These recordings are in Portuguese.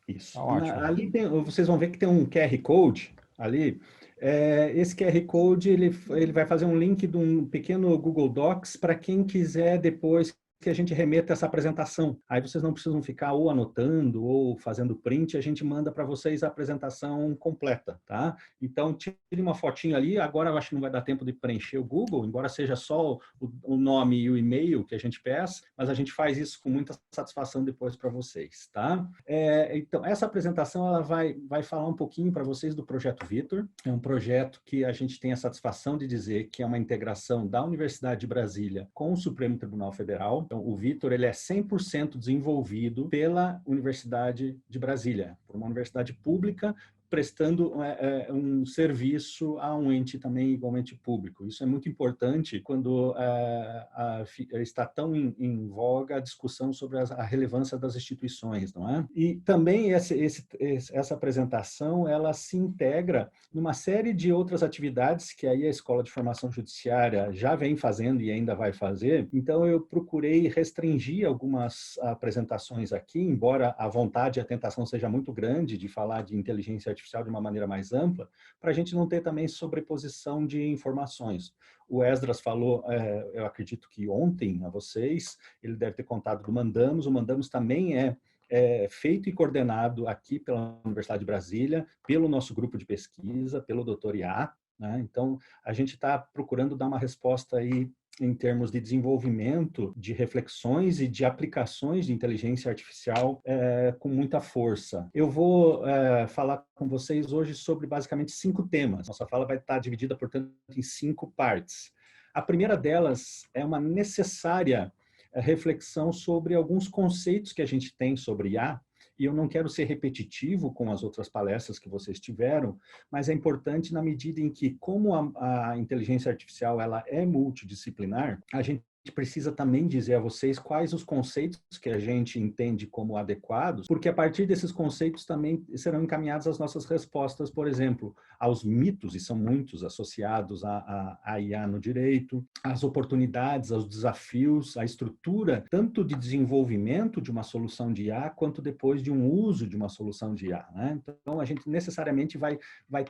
Isso. Tá ótimo. Ali vocês vão ver que tem um QR Code ali. Esse QR Code ele vai fazer um link de um pequeno Google Docs para quem quiser depois que a gente remeta essa apresentação. Aí vocês não precisam ficar ou anotando ou fazendo print, a gente manda para vocês a apresentação completa, tá? Então, tire uma fotinho ali. Agora eu acho que não vai dar tempo de preencher o Google, embora seja só o nome e o e-mail que a gente peça, mas a gente faz isso com muita satisfação depois para vocês, tá? Então, essa apresentação ela vai falar um pouquinho para vocês do Projeto Vitor. É um projeto que a gente tem a satisfação de dizer que é uma integração da Universidade de Brasília com o Supremo Tribunal Federal. Então, o Vitor ele é 100% desenvolvido pela Universidade de Brasília, por uma universidade pública, prestando um serviço a um ente também igualmente público. Isso é muito importante quando está tão em voga a discussão sobre a relevância das instituições, não é? E também essa apresentação, ela se integra numa série de outras atividades que aí a Escola de Formação Judiciária já vem fazendo e ainda vai fazer. Então, eu procurei restringir algumas apresentações aqui, embora a vontade e a tentação seja muito grande de falar de inteligência artificial de uma maneira mais ampla, para a gente não ter também sobreposição de informações. O Esdras falou, eu acredito que ontem, a vocês, ele deve ter contado do Mandamus. O Mandamus também é feito e coordenado aqui pela Universidade de Brasília, pelo nosso grupo de pesquisa, pelo Dr. Iá, né? Então, a gente está procurando dar uma resposta aí em termos de desenvolvimento de reflexões e de aplicações de inteligência artificial com muita força. Eu vou falar com vocês hoje sobre basicamente 5 temas. Nossa fala vai estar dividida, portanto, em 5 partes. A primeira delas é uma necessária reflexão sobre alguns conceitos que a gente tem sobre IA, e eu não quero ser repetitivo com as outras palestras que vocês tiveram, mas é importante na medida em que, como a inteligência artificial ela é multidisciplinar, a gente precisa também dizer a vocês quais os conceitos que a gente entende como adequados, porque a partir desses conceitos também serão encaminhadas as nossas respostas, por exemplo, aos mitos, e são muitos associados à IA no direito, às oportunidades, aos desafios, à estrutura, tanto de desenvolvimento de uma solução de IA, quanto depois de um uso de uma solução de IA, né? Então, a gente necessariamente vai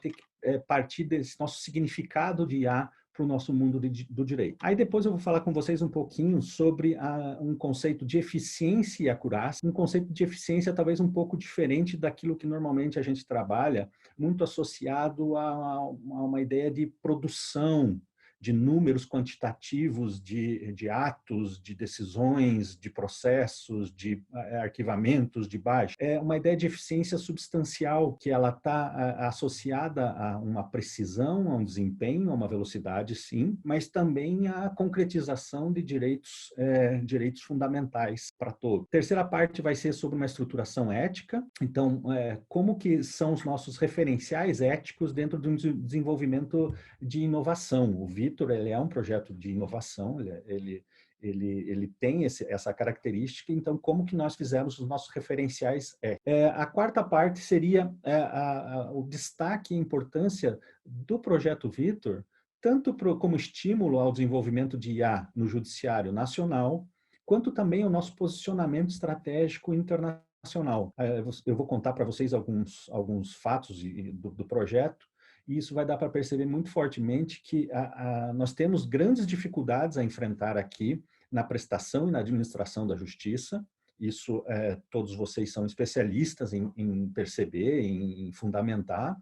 ter que partir desse nosso significado de IA para o nosso mundo do direito. Aí depois eu vou falar com vocês um pouquinho sobre um conceito de eficiência e acurácia, um conceito de eficiência talvez um pouco diferente daquilo que normalmente a gente trabalha, muito associado a uma ideia de produção, de números quantitativos de atos, de decisões, de processos, de arquivamentos, de baixa. É uma ideia de eficiência substancial que ela está associada a uma precisão, a um desempenho, a uma velocidade, sim, mas também a concretização de direitos fundamentais para todos. Terceira parte vai ser sobre uma estruturação ética. Então, como que são os nossos referenciais éticos dentro de um desenvolvimento de inovação? O Vitor, ele é um projeto de inovação, ele tem essa característica, então como que nós fizemos os nossos referenciais? A quarta parte seria o destaque e importância do projeto Vitor, tanto como estímulo ao desenvolvimento de IA no judiciário nacional, quanto também o nosso posicionamento estratégico internacional. Eu vou contar para vocês alguns fatos do projeto, e isso vai dar para perceber muito fortemente que nós temos grandes dificuldades a enfrentar aqui na prestação e na administração da justiça. Isso todos vocês são especialistas em perceber, em fundamentar.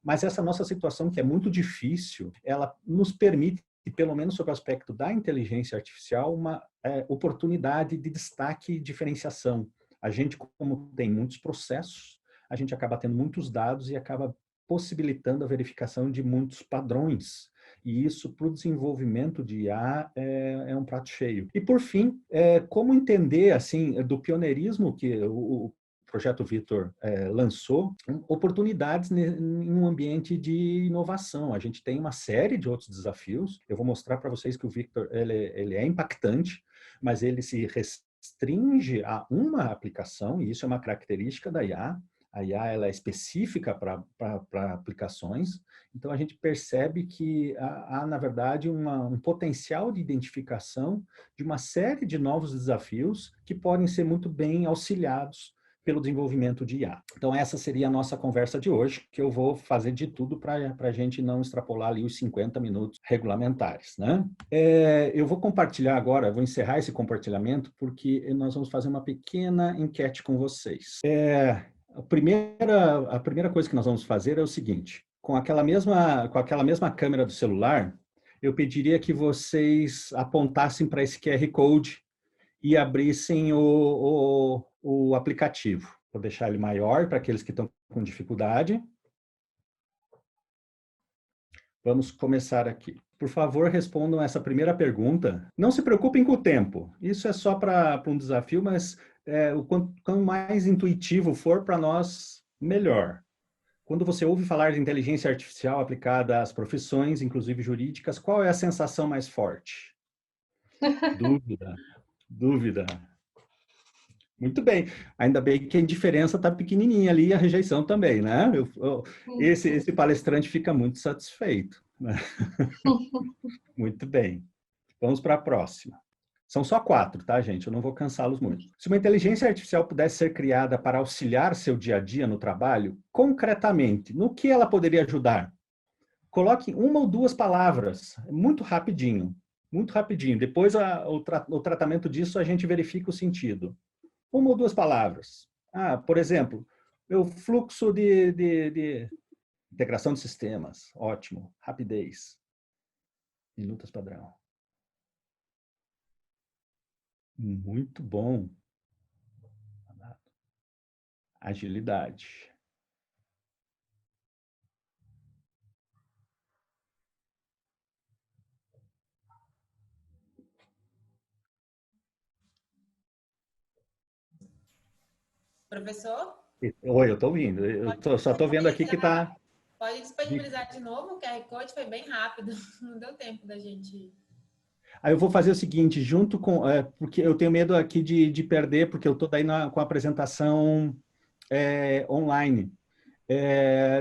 Mas essa nossa situação, que é muito difícil, ela nos permite, pelo menos sob o aspecto da inteligência artificial, uma oportunidade de destaque e diferenciação. A gente, como tem muitos processos, a gente acaba tendo muitos dados e acaba possibilitando a verificação de muitos padrões. E isso, para o desenvolvimento de IA, é um prato cheio. E, por fim, como entender, assim, do pioneirismo que o Projeto Vitor lançou, oportunidades em um ambiente de inovação. A gente tem uma série de outros desafios. Eu vou mostrar para vocês que o Vitor ele é impactante, mas ele se restringe a uma aplicação, e isso é uma característica da IA. A IA ela é específica para aplicações, então a gente percebe que há na verdade, um potencial de identificação de uma série de novos desafios que podem ser muito bem auxiliados pelo desenvolvimento de IA. Então, essa seria a nossa conversa de hoje, que eu vou fazer de tudo para a gente não extrapolar ali os 50 minutos regulamentares, né? Eu vou compartilhar agora, vou encerrar esse compartilhamento, porque nós vamos fazer uma pequena enquete com vocês. A primeira coisa que nós vamos fazer é o seguinte: com aquela mesma câmera do celular, eu pediria que vocês apontassem para esse QR Code e abrissem o aplicativo. Vou deixar ele maior para aqueles que estão com dificuldade. Vamos começar aqui. Por favor, respondam essa primeira pergunta. Não se preocupem com o tempo. Isso é só para um desafio, mas o quanto mais intuitivo for para nós, melhor. Quando você ouve falar de inteligência artificial aplicada às profissões, inclusive jurídicas, qual é a sensação mais forte? Dúvida, dúvida. Muito bem. Ainda bem que a diferença está pequenininha ali e a rejeição também, né? Esse palestrante fica muito satisfeito, né? Muito bem. Vamos para a próxima. São só 4, tá, gente? Eu não vou cansá-los muito. Se uma inteligência artificial pudesse ser criada para auxiliar seu dia a dia no trabalho, concretamente, no que ela poderia ajudar? Coloque uma ou duas palavras, muito rapidinho, muito rapidinho. Depois o tratamento disso a gente verifica o sentido. Uma ou duas palavras. Por exemplo, o fluxo de integração de sistemas. Ótimo. Rapidez. Minutas padrão. Muito bom. Agilidade. Professor? Oi, eu estou ouvindo. Só estou vendo aqui que está... Pode disponibilizar de novo o QR Code, foi bem rápido, não deu tempo da gente... Aí eu vou fazer o seguinte, junto com... porque eu tenho medo aqui de perder, porque eu estou daí com a apresentação online.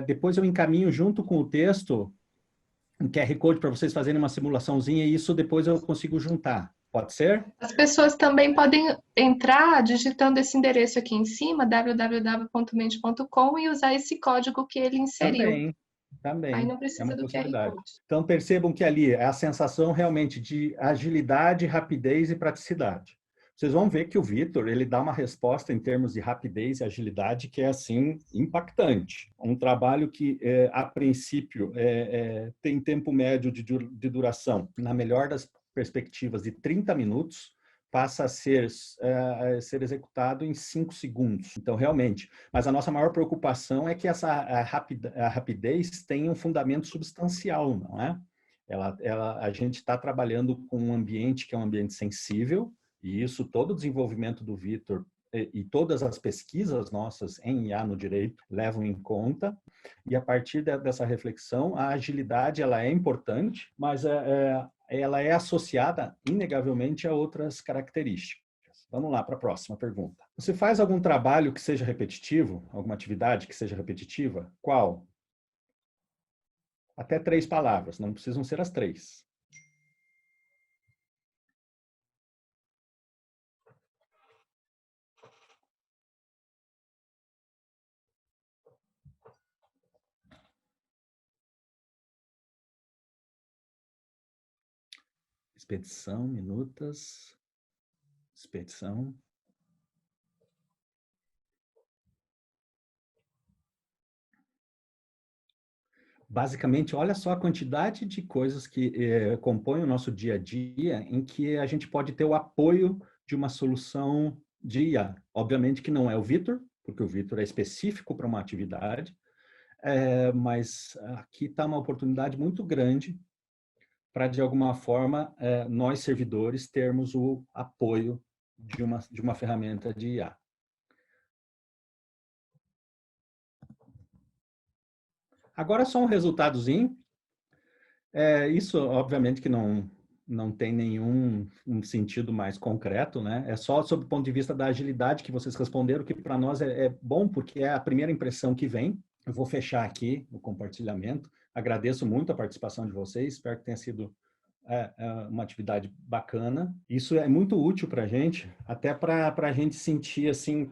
Depois eu encaminho junto com o texto um QR Code para vocês fazerem uma simulaçãozinha e isso depois eu consigo juntar. Pode ser? As pessoas também podem entrar digitando esse endereço aqui em cima, www.mente.com, e usar esse código que ele inseriu. Também. Aí não precisa do QR Code. Então percebam que ali é a sensação realmente de agilidade, rapidez e praticidade. Vocês vão ver que o Vitor, ele dá uma resposta em termos de rapidez e agilidade que é, assim, impactante. Um trabalho que, a princípio, tem tempo médio de duração, na melhor das perspectivas, de 30 minutos, passa a ser executado em 5 segundos. Então, realmente. Mas a nossa maior preocupação é que a rapidez tenha um fundamento substancial, não é? A gente está trabalhando com um ambiente que é um ambiente sensível, e isso, todo o desenvolvimento do Vitor e todas as pesquisas nossas em IA no direito levam em conta. E a partir dessa reflexão, a agilidade ela é importante, mas ela é associada, inegavelmente, a outras características. Vamos lá para a próxima pergunta. Você faz algum trabalho que seja repetitivo? Alguma atividade que seja repetitiva? Qual? Até 3 palavras, não precisam ser as 3. Expedição, minutas, expedição. Basicamente, olha só a quantidade de coisas que compõem o nosso dia a dia em que a gente pode ter o apoio de uma solução de IA. Obviamente que não é o Vitor, porque o Vitor é específico para uma atividade, mas aqui está uma oportunidade muito grande para, de alguma forma, nós servidores termos o apoio de uma ferramenta de IA. Agora só um resultadozinho. Isso, obviamente, que não tem nenhum sentido mais concreto, né? É só sob o ponto de vista da agilidade que vocês responderam, que para nós é bom, porque é a primeira impressão que vem. Eu vou fechar aqui o compartilhamento. Agradeço muito a participação de vocês, espero que tenha sido uma atividade bacana. Isso é muito útil para a gente, até para a gente sentir, assim,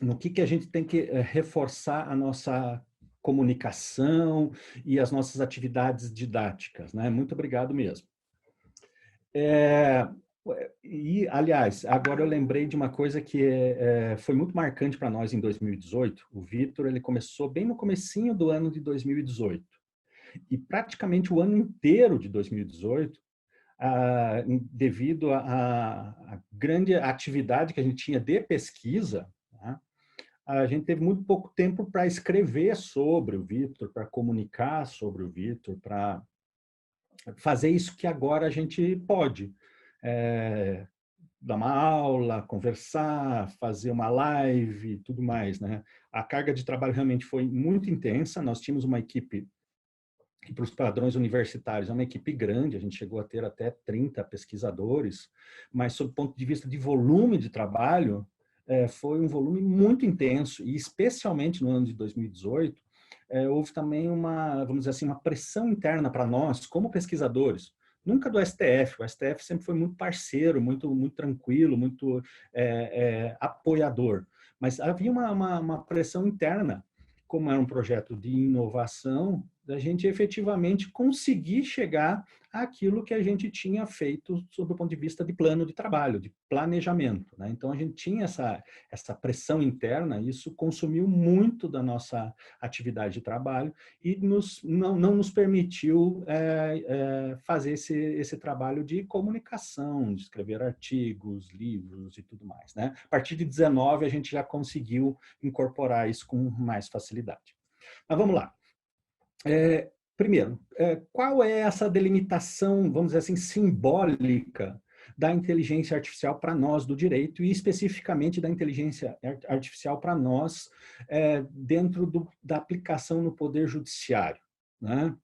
no que a gente tem que reforçar a nossa comunicação e as nossas atividades didáticas, né? Muito obrigado mesmo. E, aliás, agora eu lembrei de uma coisa que foi muito marcante para nós em 2018. O Vitor, ele começou bem no comecinho do ano de 2018. E praticamente o ano inteiro de 2018, devido à grande atividade que a gente tinha de pesquisa, né, a gente teve muito pouco tempo para escrever sobre o Vitor, para comunicar sobre o Vitor, para fazer isso que agora a gente pode. Dar uma aula, conversar, fazer uma live e tudo mais, né? A carga de trabalho realmente foi muito intensa. Nós tínhamos uma equipe que, para os padrões universitários, é uma equipe grande, a gente chegou a ter até 30 pesquisadores, mas, sob o ponto de vista de volume de trabalho, foi um volume muito intenso, e especialmente no ano de 2018, houve também vamos dizer assim, uma pressão interna para nós, como pesquisadores, nunca do STF, o STF sempre foi muito parceiro, muito tranquilo, muito apoiador, mas havia uma pressão interna, como era um projeto de inovação, da gente efetivamente conseguir chegar àquilo que a gente tinha feito sob o ponto de vista de plano de trabalho, de planejamento, né? Então, a gente tinha essa pressão interna, isso consumiu muito da nossa atividade de trabalho e não nos permitiu fazer esse trabalho de comunicação, de escrever artigos, livros e tudo mais, né? A partir de 19, a gente já conseguiu incorporar isso com mais facilidade. Mas vamos lá. Primeiro, qual é essa delimitação, vamos dizer assim, simbólica da inteligência artificial para nós do direito e especificamente da inteligência artificial para nós dentro da aplicação no poder judiciário, né?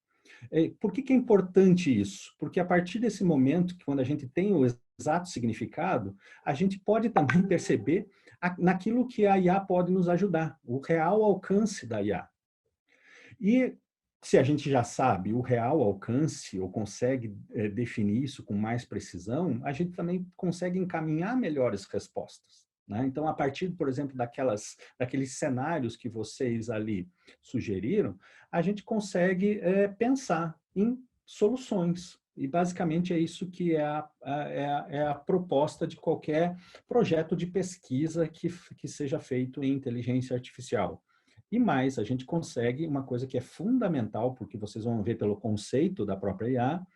Por que é importante isso? Porque a partir desse momento, quando a gente tem o exato significado, a gente pode também perceber naquilo que a IA pode nos ajudar, o real alcance da IA. E se a gente já sabe o real alcance ou consegue definir isso com mais precisão, a gente também consegue encaminhar melhores respostas, né? Então, a partir, por exemplo, daqueles cenários que vocês ali sugeriram, a gente consegue pensar em soluções. E, basicamente, é isso que é a proposta de qualquer projeto de pesquisa que seja feito em inteligência artificial. E mais, a gente consegue uma coisa que é fundamental, porque vocês vão ver pelo conceito da própria IA,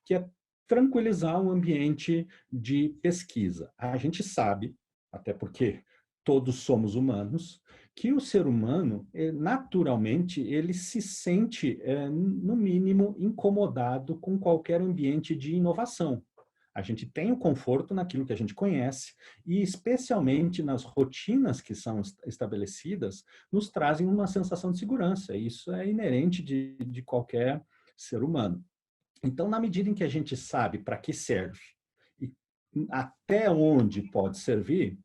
que é tranquilizar o ambiente de pesquisa. A gente sabe, até porque todos somos humanos, que o ser humano, naturalmente, ele se sente, no mínimo, incomodado com qualquer ambiente de inovação. A gente tem o conforto naquilo que a gente conhece e, especialmente nas rotinas que são estabelecidas, nos trazem uma sensação de segurança. Isso é inerente de qualquer ser humano. Então, na medida em que a gente sabe para que serve e até onde pode servir,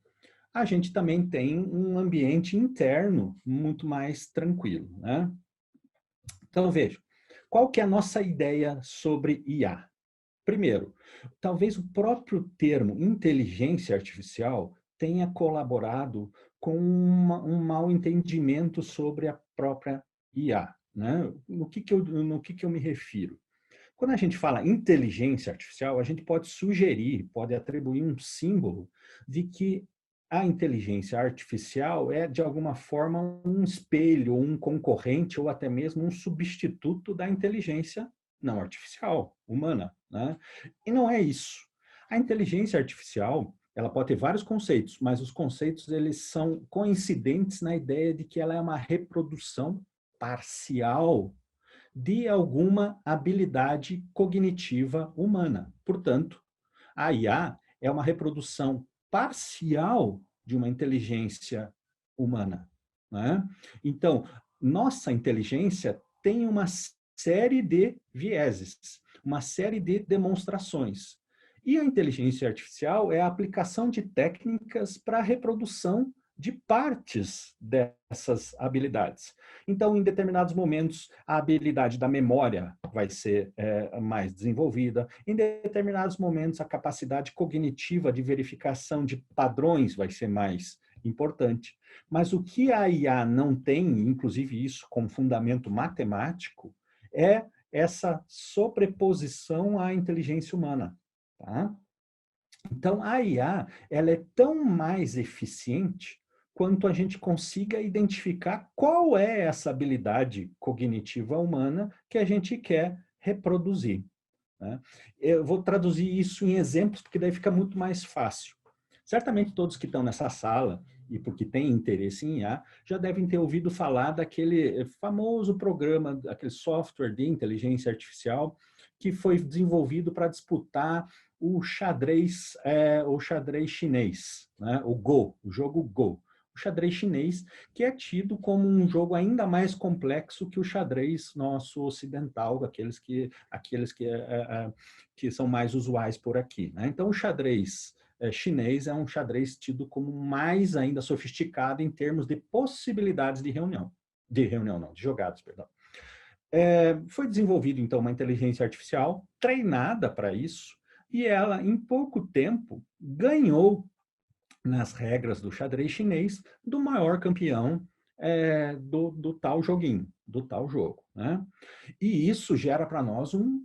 a gente também tem um ambiente interno muito mais tranquilo, né? Então, veja, qual que é a nossa ideia sobre IA? Primeiro, talvez o próprio termo inteligência artificial tenha colaborado com um mau entendimento sobre a própria IA, né? No que eu me refiro? Quando a gente fala inteligência artificial, a gente pode sugerir, pode atribuir um símbolo de que a inteligência artificial é, de alguma forma, um espelho, um concorrente ou até mesmo um substituto da inteligência não artificial, humana, né? E não é isso. A inteligência artificial, ela pode ter vários conceitos, mas os conceitos eles são coincidentes na ideia de que ela é uma reprodução parcial de alguma habilidade cognitiva humana. Portanto, a IA é uma reprodução parcial de uma inteligência humana, né? Então, nossa inteligência tem uma série de vieses, uma série de demonstrações. E a inteligência artificial é a aplicação de técnicas para a reprodução de partes dessas habilidades. Então, em determinados momentos, a habilidade da memória vai ser mais desenvolvida. Em determinados momentos, a capacidade cognitiva de verificação de padrões vai ser mais importante. Mas o que a IA não tem, inclusive isso como fundamento matemático, é essa sobreposição à inteligência humana. Tá? Então, a IA ela é tão mais eficiente quanto a gente consiga identificar qual é essa habilidade cognitiva humana que a gente quer reproduzir. Né? Eu vou traduzir isso em exemplos, porque daí fica muito mais fácil. Certamente todos que estão nessa sala, e porque têm interesse em IA, já devem ter ouvido falar daquele famoso programa, aquele software de inteligência artificial que foi desenvolvido para disputar o xadrez chinês, né? O Go, o jogo Go. O xadrez chinês, que é tido como um jogo ainda mais complexo que o xadrez nosso ocidental, aqueles que são mais usuais por aqui. Né? Então, o xadrez chinês é um xadrez tido como mais ainda sofisticado em termos de possibilidades de jogadas, perdão. Foi desenvolvido, então, uma inteligência artificial treinada para isso, e ela, em pouco tempo, ganhou nas regras do xadrez chinês do maior campeão do tal joguinho, do tal jogo. Né? E isso gera para nós um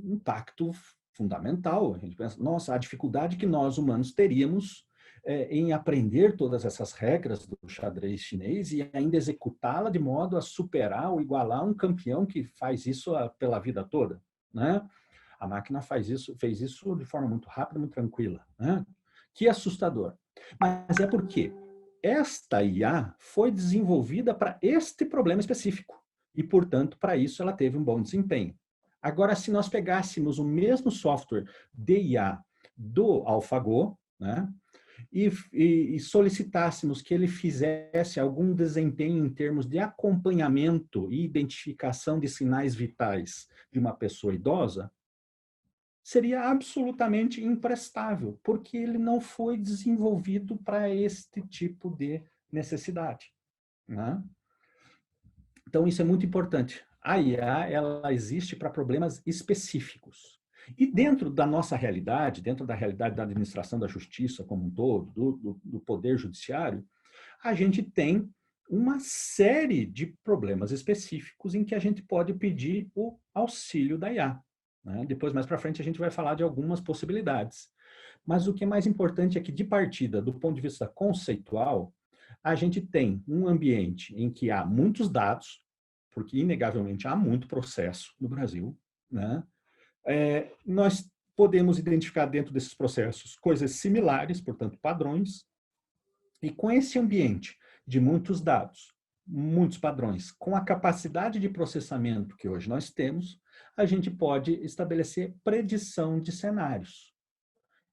impacto fundamental. A gente pensa, nossa, a dificuldade que nós humanos teríamos em aprender todas essas regras do xadrez chinês e ainda executá-la de modo a superar ou igualar um campeão que faz isso pela vida toda. Né? A máquina fez isso de forma muito rápida, muito tranquila. Né? Que assustador. Mas é porque esta IA foi desenvolvida para este problema específico e, portanto, para isso ela teve um bom desempenho. Agora, se nós pegássemos o mesmo software de IA do AlphaGo, né, e solicitássemos que ele fizesse algum desempenho em termos de acompanhamento e identificação de sinais vitais de uma pessoa idosa, seria absolutamente imprestável, porque ele não foi desenvolvido para este tipo de necessidade. Né? Então, isso é muito importante. A IA, ela existe para problemas específicos. E dentro da nossa realidade, dentro da realidade da administração da justiça como um todo, do poder judiciário, a gente tem uma série de problemas específicos em que a gente pode pedir o auxílio da IA. Né? Depois, mais para frente, a gente vai falar de algumas possibilidades. Mas o que é mais importante é que, de partida, do ponto de vista conceitual, a gente tem um ambiente em que há muitos dados, porque, inegavelmente, há muito processo no Brasil. Né? Nós podemos identificar dentro desses processos coisas similares, portanto, padrões, e com esse ambiente de muitos dados, muitos padrões, com a capacidade de processamento que hoje nós temos, a gente pode estabelecer predição de cenários.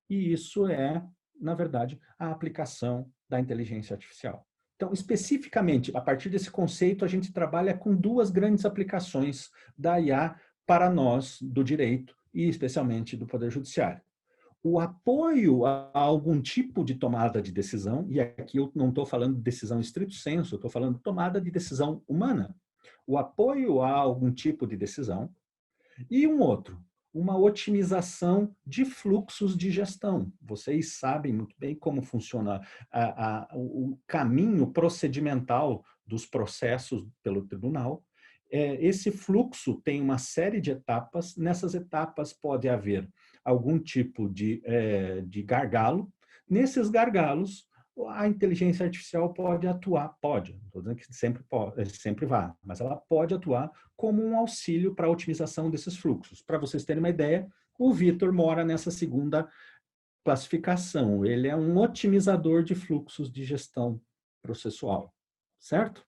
E isso é, na verdade, a aplicação da inteligência artificial. Então, especificamente, a partir desse conceito, a gente trabalha com duas grandes aplicações da IA para nós, do direito, e especialmente do Poder Judiciário. O apoio a algum tipo de tomada de decisão, e aqui eu não estou falando de decisão em estrito senso, eu estou falando de tomada de decisão humana. O apoio a algum tipo de decisão, e um outro, uma otimização de fluxos de gestão. Vocês sabem muito bem como funciona o caminho procedimental dos processos pelo tribunal. Esse fluxo tem uma série de etapas. Nessas etapas pode haver algum tipo de gargalo. Nesses gargalos, a inteligência artificial pode atuar, não estou dizendo que sempre vá, mas ela pode atuar como um auxílio para a otimização desses fluxos. Para vocês terem uma ideia, o Vitor mora nessa segunda classificação. Ele é um otimizador de fluxos de gestão processual, certo?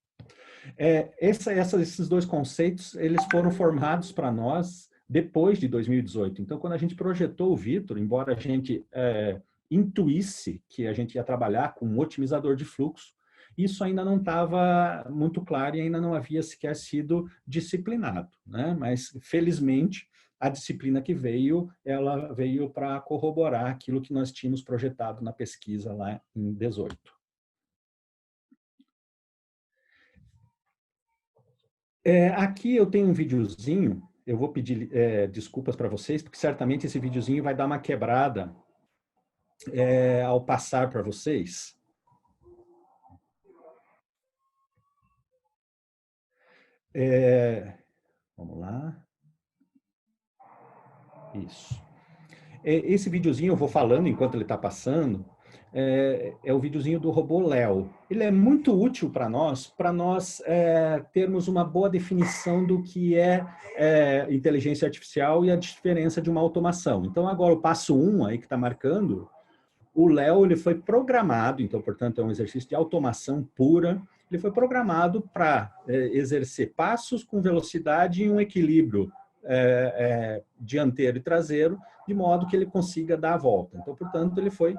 Esses dois conceitos, eles foram formados para nós depois de 2018. Então, quando a gente projetou o Vitor, embora a gente intuísse que a gente ia trabalhar com um otimizador de fluxo, isso ainda não estava muito claro e ainda não havia sequer sido disciplinado. Né? Mas, felizmente, a disciplina que veio, ela veio para corroborar aquilo que nós tínhamos projetado na pesquisa lá em 18. Aqui eu tenho um videozinho, eu vou pedir desculpas para vocês, porque certamente esse videozinho vai dar uma quebrada ao passar para vocês. Vamos lá. Isso. Esse videozinho eu vou falando enquanto ele está passando, é o videozinho do robô Léo. Ele é muito útil para nós termos uma boa definição do que é inteligência artificial e a diferença de uma automação. Então, agora o passo 1 aí que está marcando, o Léo ele foi programado, então, portanto, é um exercício de automação pura, ele foi programado para exercer passos com velocidade e um equilíbrio dianteiro e traseiro, de modo que ele consiga dar a volta. Então, portanto, ele foi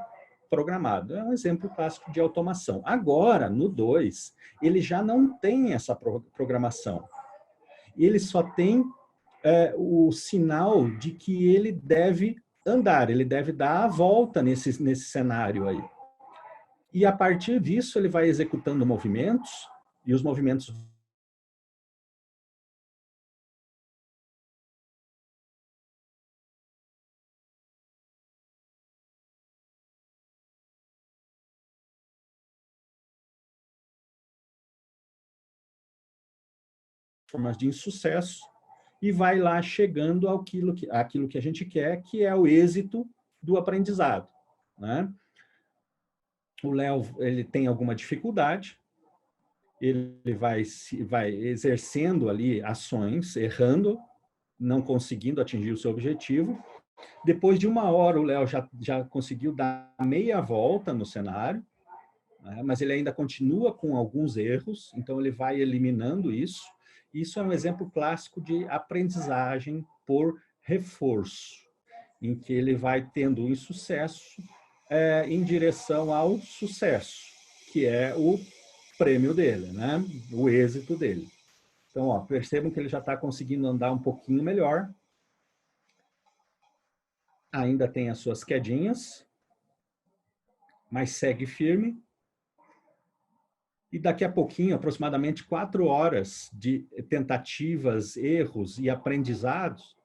programado. É um exemplo clássico de automação. Agora, no 2, ele já não tem essa programação. Ele só tem o sinal de que ele deve andar, ele deve dar a volta nesse cenário aí. E a partir disso, ele vai executando movimentos, e os movimentos formas de insucesso e vai lá chegando àquilo que a gente quer, que é o êxito do aprendizado, né? O Léo, ele tem alguma dificuldade, ele vai exercendo ali ações, errando, não conseguindo atingir o seu objetivo. Depois de 1 hora, o Léo já conseguiu dar meia volta no cenário, né? Mas ele ainda continua com alguns erros, então ele vai eliminando isso. Isso é um exemplo clássico de aprendizagem por reforço, em que ele vai tendo um insucesso em direção ao sucesso, que é o prêmio dele, né? O êxito dele. Então, ó, percebam que ele já está conseguindo andar um pouquinho melhor. Ainda tem as suas quedinhas, mas segue firme. E daqui a pouquinho, aproximadamente 4 horas de tentativas, erros e aprendizados,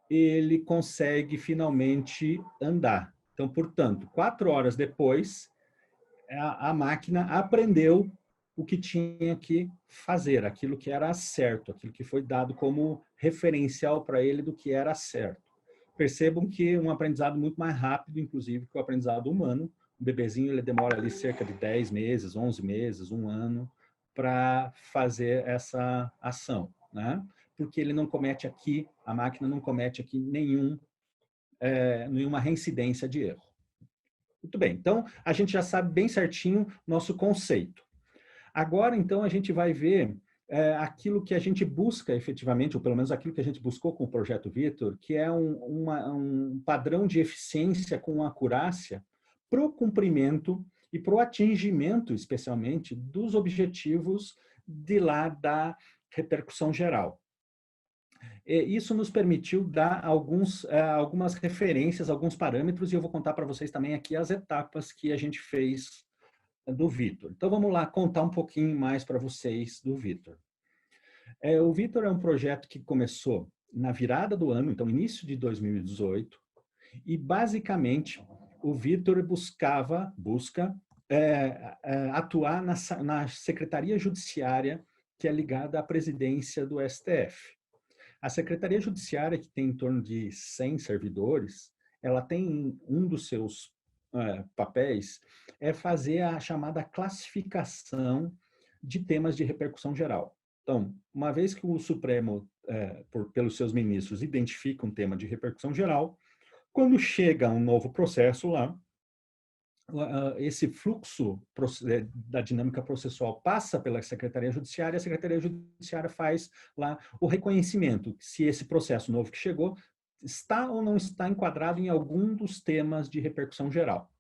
ele consegue finalmente andar. Então, portanto, 4 horas depois, a máquina aprendeu o que tinha que fazer, aquilo que era certo, aquilo que foi dado como referencial para ele do que era certo. Percebam que um aprendizado muito mais rápido, inclusive, que o aprendizado humano. O bebezinho ele demora ali cerca de 10 meses, 11 meses, 1 ano, para fazer essa ação, né? Porque ele não comete aqui, a máquina não comete aqui nenhuma reincidência de erro. Muito bem, então a gente já sabe bem certinho nosso conceito. Agora, então, a gente vai ver aquilo que a gente busca efetivamente, ou pelo menos aquilo que a gente buscou com o Projeto Vitor, que é um padrão de eficiência com acurácia para o cumprimento e para o atingimento, especialmente, dos objetivos de lá da repercussão geral. Isso nos permitiu dar algumas referências, alguns parâmetros, e eu vou contar para vocês também aqui as etapas que a gente fez do Vitor. Então, vamos lá contar um pouquinho mais para vocês do Vitor. O Vitor é um projeto que começou na virada do ano, então início de 2018, e basicamente o Vitor busca atuar na Secretaria Judiciária, que é ligada à presidência do STF. A Secretaria Judiciária, que tem em torno de 100 servidores, ela tem um dos seus papéis é fazer a chamada classificação de temas de repercussão geral. Então, uma vez que o Supremo, pelos seus ministros, identifica um tema de repercussão geral, quando chega um novo processo lá, esse fluxo da dinâmica processual passa pela Secretaria Judiciária, a Secretaria Judiciária faz lá o reconhecimento, se esse processo novo que chegou está ou não está enquadrado em algum dos temas de repercussão geral.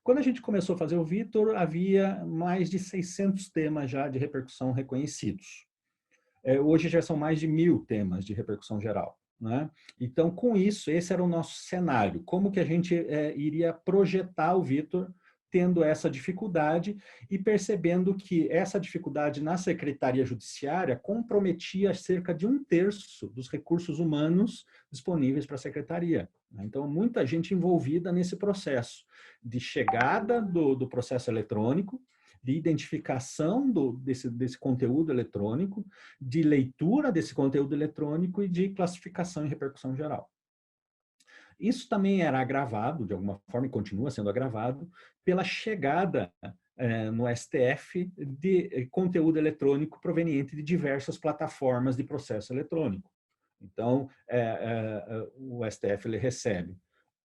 Quando a gente começou a fazer o Vitor, havia mais de 600 temas já de repercussão reconhecidos. Hoje já são mais de 1000 temas de repercussão geral, né? Então, com isso, esse era o nosso cenário. Como que a gente iria projetar o Vitor tendo essa dificuldade e percebendo que essa dificuldade na Secretaria Judiciária comprometia cerca de 1/3 dos recursos humanos disponíveis para a Secretaria. Então, muita gente envolvida nesse processo de chegada do processo eletrônico, de identificação desse conteúdo eletrônico, de leitura desse conteúdo eletrônico e de classificação e repercussão geral. Isso também era agravado, de alguma forma, e continua sendo agravado, pela chegada no STF de conteúdo eletrônico proveniente de diversas plataformas de processo eletrônico. Então, o STF ele recebe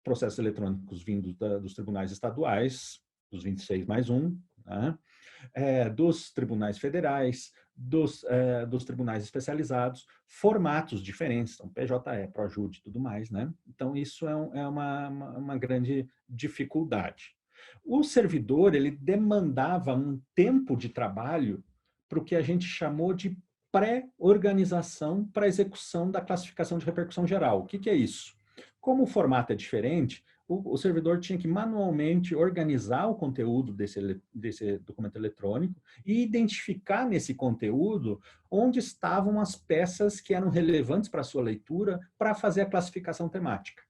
processos eletrônicos vindos dos tribunais estaduais, dos 26 mais um, né? Dos tribunais federais, dos tribunais especializados, formatos diferentes, então PJE, Projude e tudo mais, né? Então, isso é uma grande dificuldade. O servidor, ele demandava um tempo de trabalho para o que a gente chamou de pré-organização para execução da classificação de repercussão geral. O que é isso? Como o formato é diferente, o servidor tinha que manualmente organizar o conteúdo desse documento eletrônico e identificar nesse conteúdo onde estavam as peças que eram relevantes para a sua leitura para fazer a classificação temática.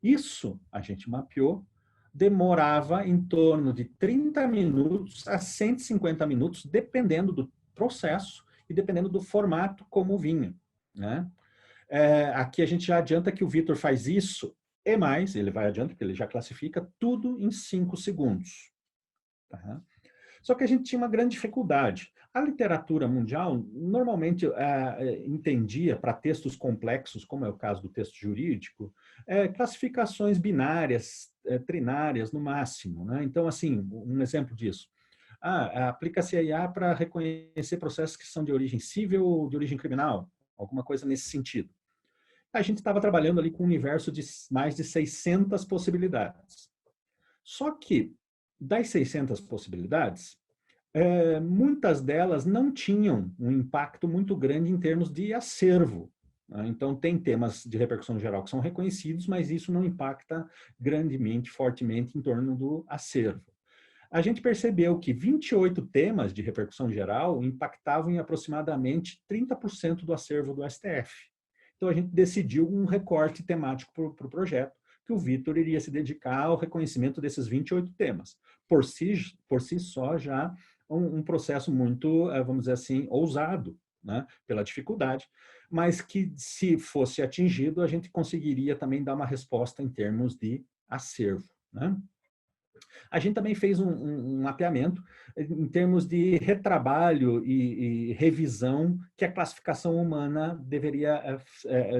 Isso a gente mapeou, demorava em torno de 30 minutos a 150 minutos, dependendo do processo e dependendo do formato como vinha, né? Aqui a gente já adianta que o Vitor faz isso e mais, ele vai adiante, porque ele já classifica tudo em 5 segundos. Tá? Só que a gente tinha uma grande dificuldade. A literatura mundial normalmente entendia, para textos complexos, como é o caso do texto jurídico, classificações binárias, trinárias no máximo, né? Então, assim, um exemplo disso. Aplica-se a IA para reconhecer processos que são de origem civil ou de origem criminal, alguma coisa nesse sentido. A gente estava trabalhando ali com um universo de mais de 600 possibilidades. Só que, das 600 possibilidades, muitas delas não tinham um impacto muito grande em termos de acervo. Né? Então, tem temas de repercussão geral que são reconhecidos, mas isso não impacta grandemente, fortemente em torno do acervo. A gente percebeu que 28 temas de repercussão geral impactavam em aproximadamente 30% do acervo do STF. Então, a gente decidiu um recorte temático para o projeto, que o Vitor iria se dedicar ao reconhecimento desses 28 temas. Por si só, já um processo muito, vamos dizer assim, ousado, né, pela dificuldade, mas que, se fosse atingido, a gente conseguiria também dar uma resposta em termos de acervo, né? A gente também fez um mapeamento em termos de retrabalho e revisão que a classificação humana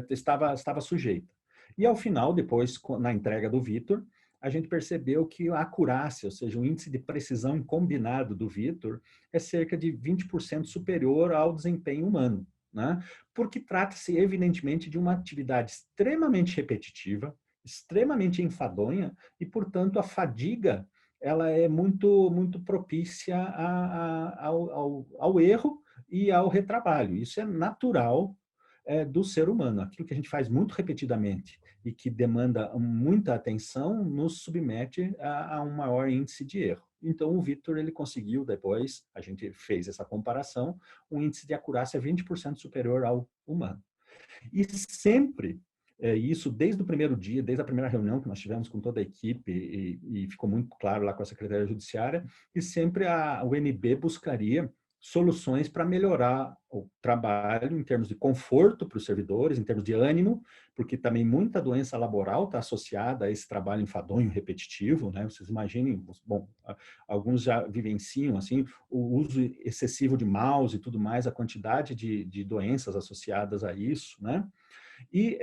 estava sujeita. E ao final, depois, na entrega do Vitor, a gente percebeu que a acurácia, ou seja, o índice de precisão combinado do Vitor é cerca de 20% superior ao desempenho humano, né? Porque trata-se, evidentemente, de uma atividade extremamente repetitiva, extremamente enfadonha e, portanto, a fadiga ela é muito propícia ao erro e ao retrabalho. Isso é natural do ser humano. Aquilo que a gente faz muito repetidamente e que demanda muita atenção nos submete a um maior índice de erro. Então, o Vitor ele conseguiu, depois, a gente fez essa comparação, um índice de acurácia 20% superior ao humano. E sempre, isso desde o primeiro dia, desde a primeira reunião que nós tivemos com toda a equipe, e ficou muito claro lá com a Secretaria Judiciária, e sempre o NB buscaria soluções para melhorar o trabalho em termos de conforto para os servidores, em termos de ânimo, porque também muita doença laboral está associada a esse trabalho enfadonho, repetitivo, né? Vocês imaginem, bom, alguns já vivenciam assim, o uso excessivo de mouse e tudo mais, a quantidade de doenças associadas a isso, né? E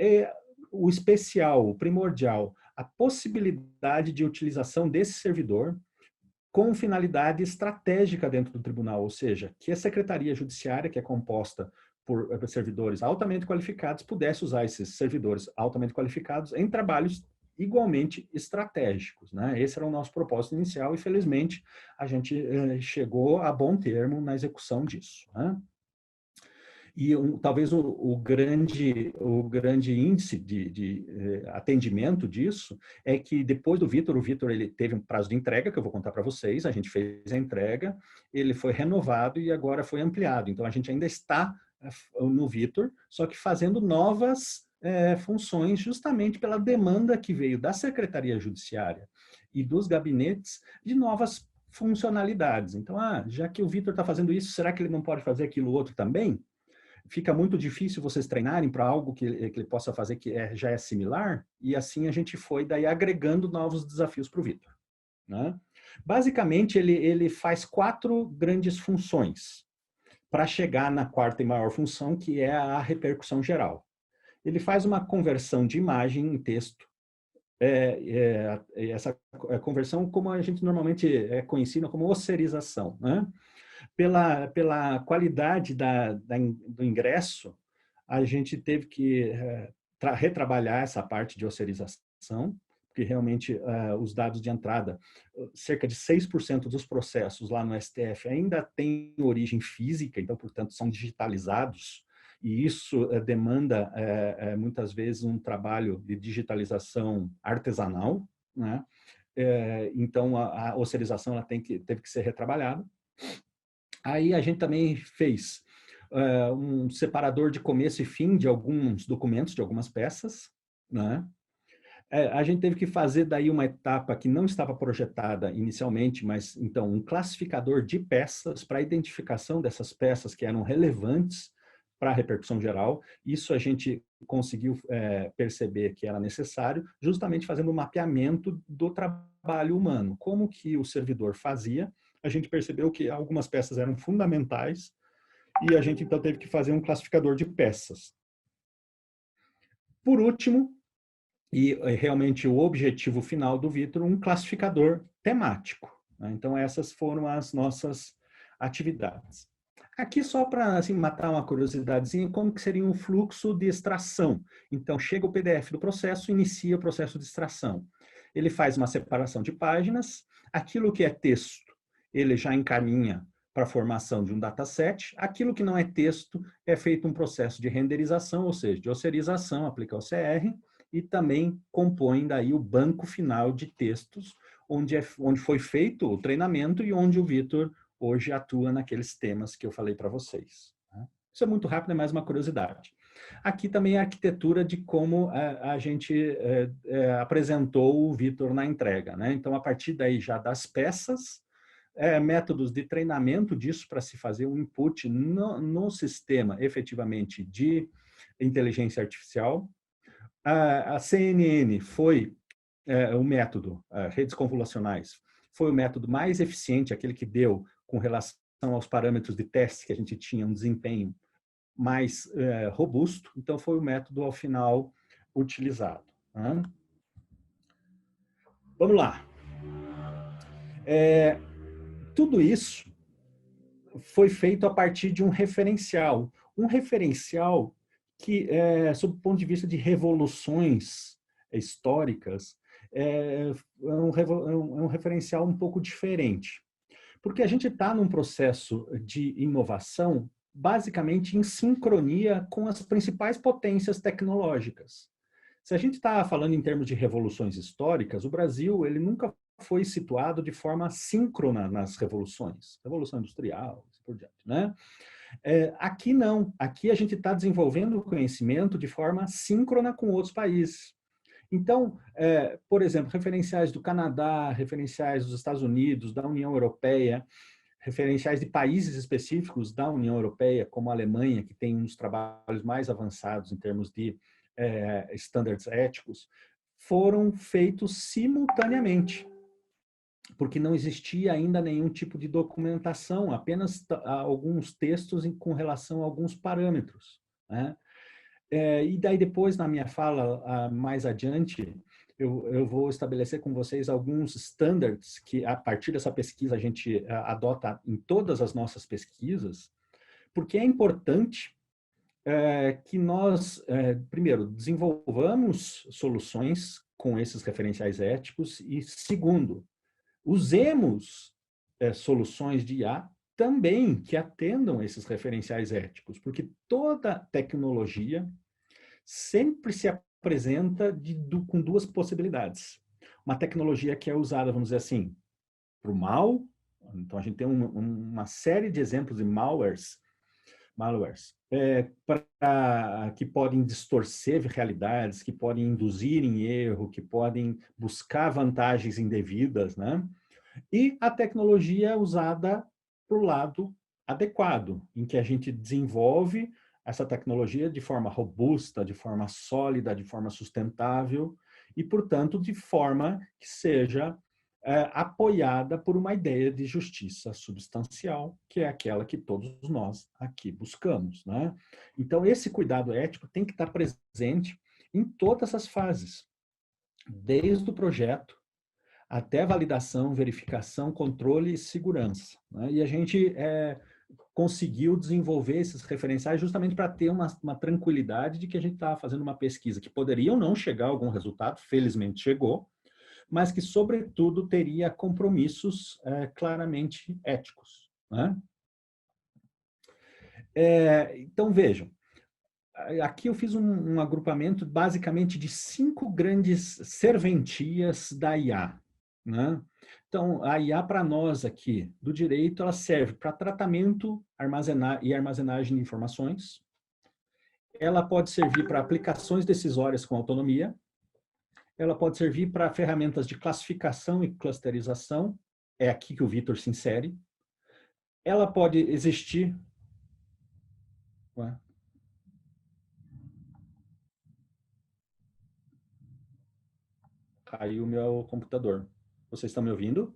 o especial, o primordial, a possibilidade de utilização desse servidor com finalidade estratégica dentro do tribunal, ou seja, que a Secretaria Judiciária, que é composta por servidores altamente qualificados, pudesse usar esses servidores altamente qualificados em trabalhos igualmente estratégicos, né? Esse era o nosso propósito inicial e, felizmente, a gente chegou a bom termo na execução disso, né? E talvez o grande índice de atendimento disso é que depois do Vitor, o Vitor ele teve um prazo de entrega, que eu vou contar para vocês, a gente fez a entrega, ele foi renovado e agora foi ampliado. Então, a gente ainda está no Vitor, só que fazendo novas funções justamente pela demanda que veio da Secretaria Judiciária e dos gabinetes de novas funcionalidades. Então, já que o Vitor está fazendo isso, será que ele não pode fazer aquilo outro também? Fica muito difícil vocês treinarem para algo que ele possa fazer que já é similar, e assim a gente foi daí agregando novos desafios para o Vitor, né? Basicamente, ele faz 4 grandes funções para chegar na quarta e maior função, que é a repercussão geral. Ele faz uma conversão de imagem em texto. Essa conversão, como a gente normalmente é conhecida como osserização, né? Pela qualidade do ingresso, a gente teve que retrabalhar essa parte de osserização, porque realmente os dados de entrada, cerca de 6% dos processos lá no STF ainda têm origem física, então, portanto, são digitalizados, e isso demanda, muitas vezes, um trabalho de digitalização artesanal, né? Então, a osserização ela teve que ser retrabalhada. Aí a gente também fez um separador de começo e fim de alguns documentos, de algumas peças, né? A gente teve que fazer daí uma etapa que não estava projetada inicialmente, mas então um classificador de peças para a identificação dessas peças que eram relevantes para a repercussão geral. Isso a gente conseguiu perceber que era necessário, justamente fazendo um mapeamento do trabalho humano. Como que o servidor fazia, a gente percebeu que algumas peças eram fundamentais e a gente então teve que fazer um classificador de peças. Por último, e realmente o objetivo final do Vitor, um classificador temático, né? Então essas foram as nossas atividades. Aqui só para assim, matar uma curiosidadezinha, como que seria um fluxo de extração. Então chega o PDF do processo, inicia o processo de extração. Ele faz uma separação de páginas, aquilo que é texto, ele já encaminha para a formação de um dataset, aquilo que não é texto é feito um processo de renderização, ou seja, de osserização, aplica o OCR, e também compõe daí o banco final de textos, onde foi feito o treinamento e onde o Vitor hoje atua naqueles temas que eu falei para vocês. Isso é muito rápido, é mais uma curiosidade. Aqui também a arquitetura de como a gente apresentou o Vitor na entrega, né? Então, a partir daí já das peças, métodos de treinamento disso para se fazer um input no sistema, efetivamente, de inteligência artificial. A CNN foi o método, redes convolucionais, foi o método mais eficiente, aquele que deu com relação aos parâmetros de teste que a gente tinha um desempenho mais robusto, então foi o método ao final utilizado. Né? Vamos lá. Tudo isso foi feito a partir de um referencial que, sob o ponto de vista de revoluções históricas, é um referencial um pouco diferente. Porque a gente está num processo de inovação basicamente em sincronia com as principais potências tecnológicas. Se a gente está falando em termos de revoluções históricas, o Brasil ele nunca foi situado de forma síncrona nas revoluções. Revolução Industrial, assim por diante, né? Aqui não. Aqui a gente está desenvolvendo o conhecimento de forma síncrona com outros países. Então, por exemplo, referenciais do Canadá, referenciais dos Estados Unidos, da União Europeia, referenciais de países específicos da União Europeia, como a Alemanha, que tem um dos trabalhos mais avançados em termos de estándares éticos, foram feitos simultaneamente, porque não existia ainda nenhum tipo de documentação, apenas alguns textos com relação a alguns parâmetros, né? E daí depois, na minha fala mais adiante, eu vou estabelecer com vocês alguns standards que, a partir dessa pesquisa, a gente adota em todas as nossas pesquisas, porque é importante que nós, primeiro, desenvolvamos soluções com esses referenciais éticos e, segundo, usemos soluções de IA também que atendam esses referenciais éticos, porque toda tecnologia sempre se apresenta com duas possibilidades. Uma tecnologia que é usada, vamos dizer assim, para o mal, então a gente tem uma série de exemplos de malwares que podem distorcer realidades, que podem induzir em erro, que podem buscar vantagens indevidas, né? E a tecnologia usada para o lado adequado, em que a gente desenvolve essa tecnologia de forma robusta, de forma sólida, de forma sustentável e, portanto, de forma que seja apoiada por uma ideia de justiça substancial, que é aquela que todos nós aqui buscamos, né? Então, esse cuidado ético tem que estar presente em todas as fases, desde o projeto até validação, verificação, controle e segurança, né? E a gente conseguiu desenvolver esses referenciais justamente para ter uma tranquilidade de que a gente estava fazendo uma pesquisa que poderia ou não chegar a algum resultado, felizmente chegou, mas que, sobretudo, teria compromissos claramente éticos, né? Então, vejam, aqui eu fiz um agrupamento basicamente de 5 grandes serventias da IA, né? Então, a IA para nós aqui do direito, ela serve para tratamento e armazenagem de informações. Ela pode servir para aplicações decisórias com autonomia. Ela pode servir para ferramentas de classificação e clusterização. É aqui que o Vitor se insere. Ela pode existir... Ué? Caiu o meu computador. Vocês estão me ouvindo?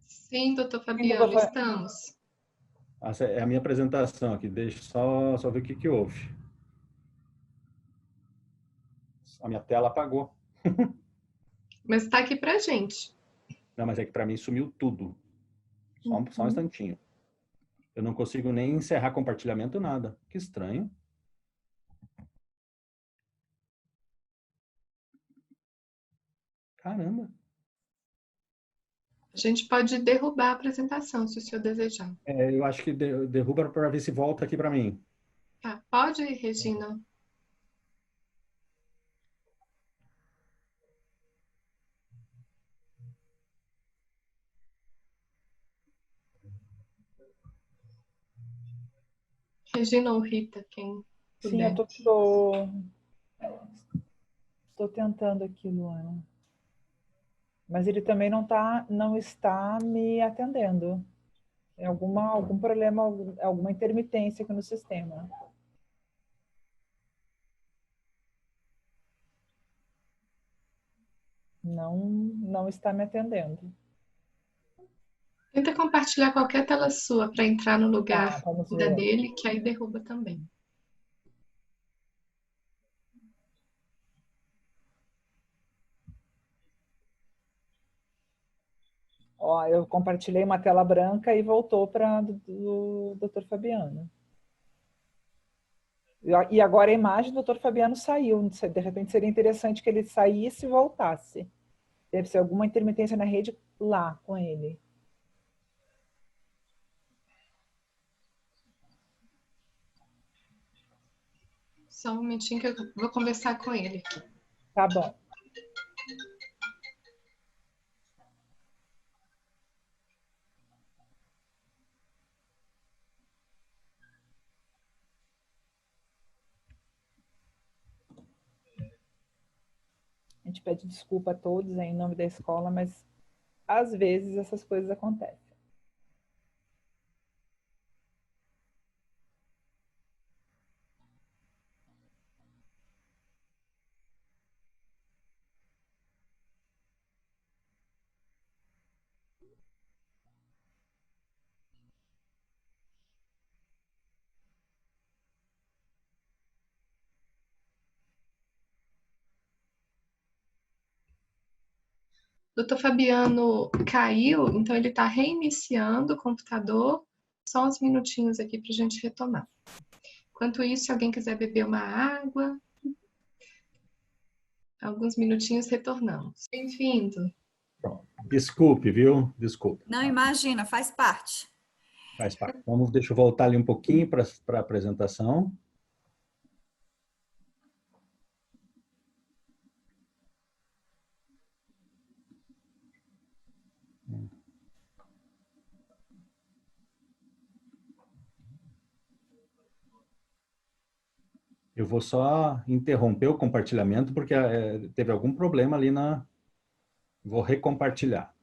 Sim, doutor Fabiano, estamos. Essa é a minha apresentação aqui. Deixa só ver o que houve. A minha tela apagou. Mas está aqui para a gente. Não, mas é que para mim sumiu tudo. Só um instantinho. Eu não consigo nem encerrar compartilhamento, nada. Que estranho. Caramba. A gente pode derrubar a apresentação, se o senhor desejar. Eu acho que derruba para ver se volta aqui para mim. Tá, pode, Regina. Regina ou Rita, quem Sim, puder. Estou tentando aqui, Luana. Mas ele também não está me atendendo. Tem algum problema, alguma intermitência aqui no sistema. Não está me atendendo. Tenta compartilhar qualquer tela sua para entrar no lugar Vamos da ver. dele, que aí derruba também. Ó, eu compartilhei uma tela branca e voltou para do Dr. Fabiano. E agora a imagem do Dr. Fabiano saiu. De repente seria interessante que ele saísse e voltasse. Deve ser alguma intermitência na rede lá com ele. Só um momentinho que eu vou conversar com ele aqui. Tá bom. A gente pede desculpa a todos em nome da escola, mas às vezes essas coisas acontecem. Doutor Fabiano caiu, então ele está reiniciando o computador. Só uns minutinhos aqui para a gente retomar. Enquanto isso, se alguém quiser beber uma água, alguns minutinhos retornamos. Bem-vindo. Desculpe, viu? Desculpe. Não, imagina, faz parte. Faz parte. Deixa eu voltar ali um pouquinho para a apresentação. Eu vou só interromper o compartilhamento porque teve algum problema ali na... Vou recompartilhar.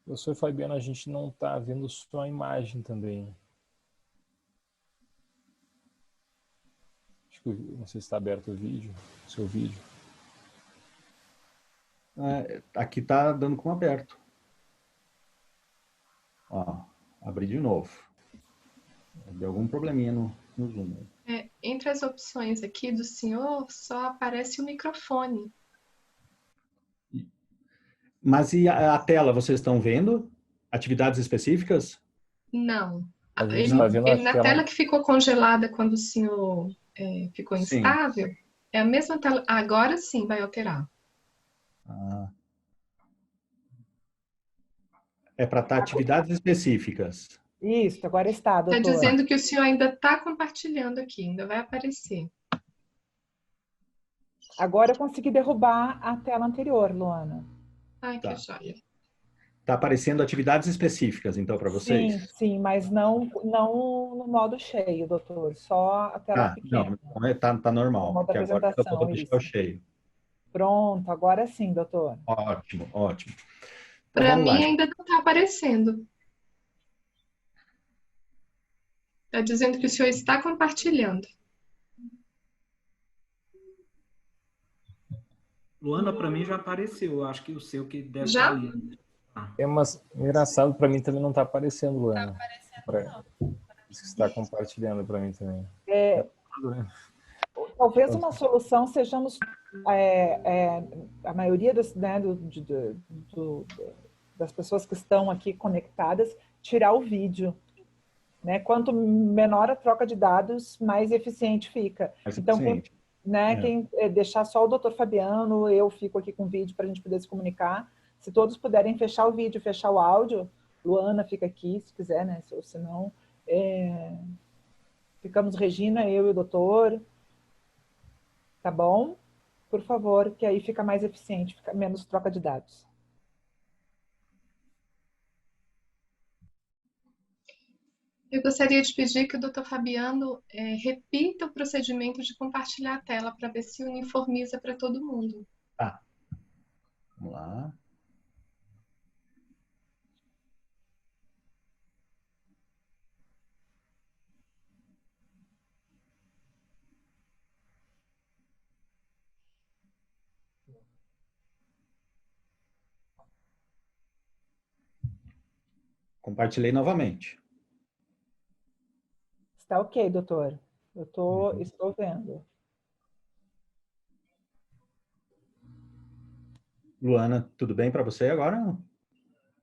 Professor Fabiano, a gente não está vendo só a imagem também. Acho que não sei se está aberto o vídeo, o seu vídeo. Aqui está dando como aberto. Ó, abri de novo. Deu algum probleminha no Zoom. Entre as opções aqui do senhor, só aparece o microfone. Mas e a tela, vocês estão vendo? Atividades específicas? Não. A gente Ele, está vendo a ele na tela que ficou congelada quando o senhor ficou Sim. instável, é a mesma tela. Agora sim vai alterar. É para estar atividades específicas. Isso, agora está, Está doutor. dizendo que o senhor ainda está compartilhando aqui, ainda vai aparecer. Agora eu consegui derrubar a tela anterior, Luana. Ai, que Tá. joia. Está aparecendo atividades específicas, então, para vocês? Sim, sim, mas não no modo cheio, doutor. Só a tela pequena. Não, tá No normal, modo porque agora eu vou apresentação, deixar o isso. cheio. Pronto, agora sim, doutor. Ótimo, ótimo. Então Para vamos lá. mim ainda não está aparecendo. Está dizendo que o senhor está compartilhando. Luana, para mim já apareceu. Eu acho que o seu que deve Já? estar ali. Mas engraçado, para mim também não está aparecendo, Luana. Não tá aparecendo, não. Diz que está compartilhando para mim também. Talvez uma solução sejamos a maioria das pessoas que estão aqui conectadas tirar o vídeo, né? Quanto menor a troca de dados, mais eficiente fica. Mais Então, eficiente. quem deixar só o doutor Fabiano, eu fico aqui com o vídeo para a gente poder se comunicar. Se todos puderem fechar o vídeo, fechar o áudio, Luana fica aqui, se quiser, né? Ou se não, ficamos Regina, eu e o doutor. Tá bom? Por favor, que aí fica mais eficiente, fica menos troca de dados. Eu gostaria de pedir que o Dr. Fabiano repita o procedimento de compartilhar a tela para ver se uniformiza para todo mundo. Tá. Vamos lá. Compartilhei novamente. Está ok, doutor? Estou vendo. Luana, tudo bem para você agora?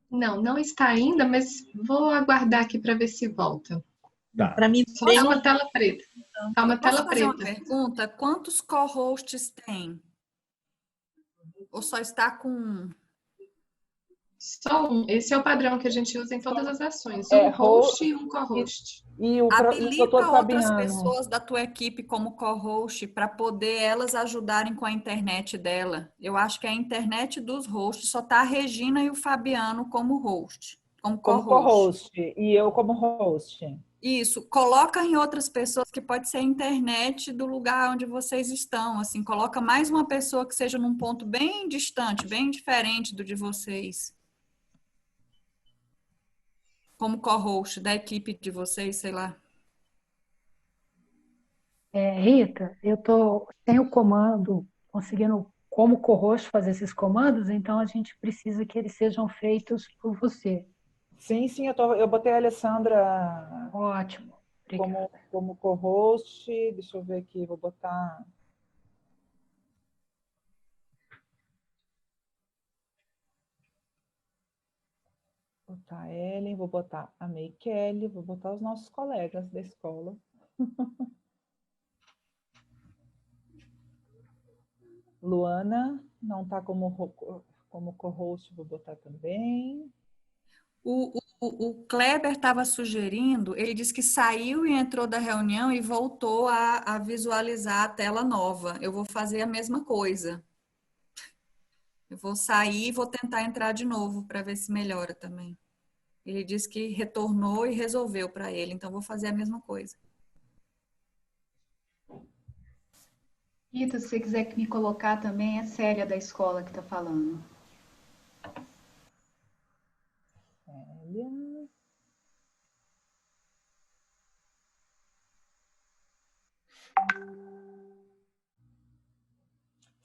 Não, não está ainda, mas vou aguardar aqui para ver se volta. Tá. Para mim, Só está uma tela preta. Está uma tela Posso fazer uma preta. pergunta? Quantos co-hosts tem? Ou só está com um? Só um. Esse é o padrão que a gente usa em todas as ações. É, Um host e um co-host. E o Habilita doutor outras Fabiano? pessoas da tua equipe como co-host para poder elas ajudarem com a internet dela. Eu acho que a internet dos hosts só está a Regina e o Fabiano como host, como Como co-host. co-host e eu como host. Isso, coloca em outras pessoas que pode ser a internet do lugar onde vocês estão, assim, coloca mais uma pessoa que seja num ponto bem distante, bem diferente do de vocês. Como co-host da equipe de vocês, sei lá. Rita, eu tô sem o comando, conseguindo como co-host fazer esses comandos, então a gente precisa que eles sejam feitos por você. Sim, eu botei a Alessandra Ótimo, obrigada. como co-host. Deixa eu ver aqui, vou botar... Vou botar a Ellen, vou botar a May Kelly, vou botar os nossos colegas da escola. Luana não está como co-host, vou botar também. O Kleber estava sugerindo, ele disse que saiu e entrou da reunião e voltou a visualizar a tela nova. Eu vou fazer a mesma coisa. Eu vou sair e vou tentar entrar de novo para ver se melhora também. Ele disse que retornou e resolveu para ele, então vou fazer a mesma coisa. Rita, se você quiser me colocar também, é Célia da escola que está falando.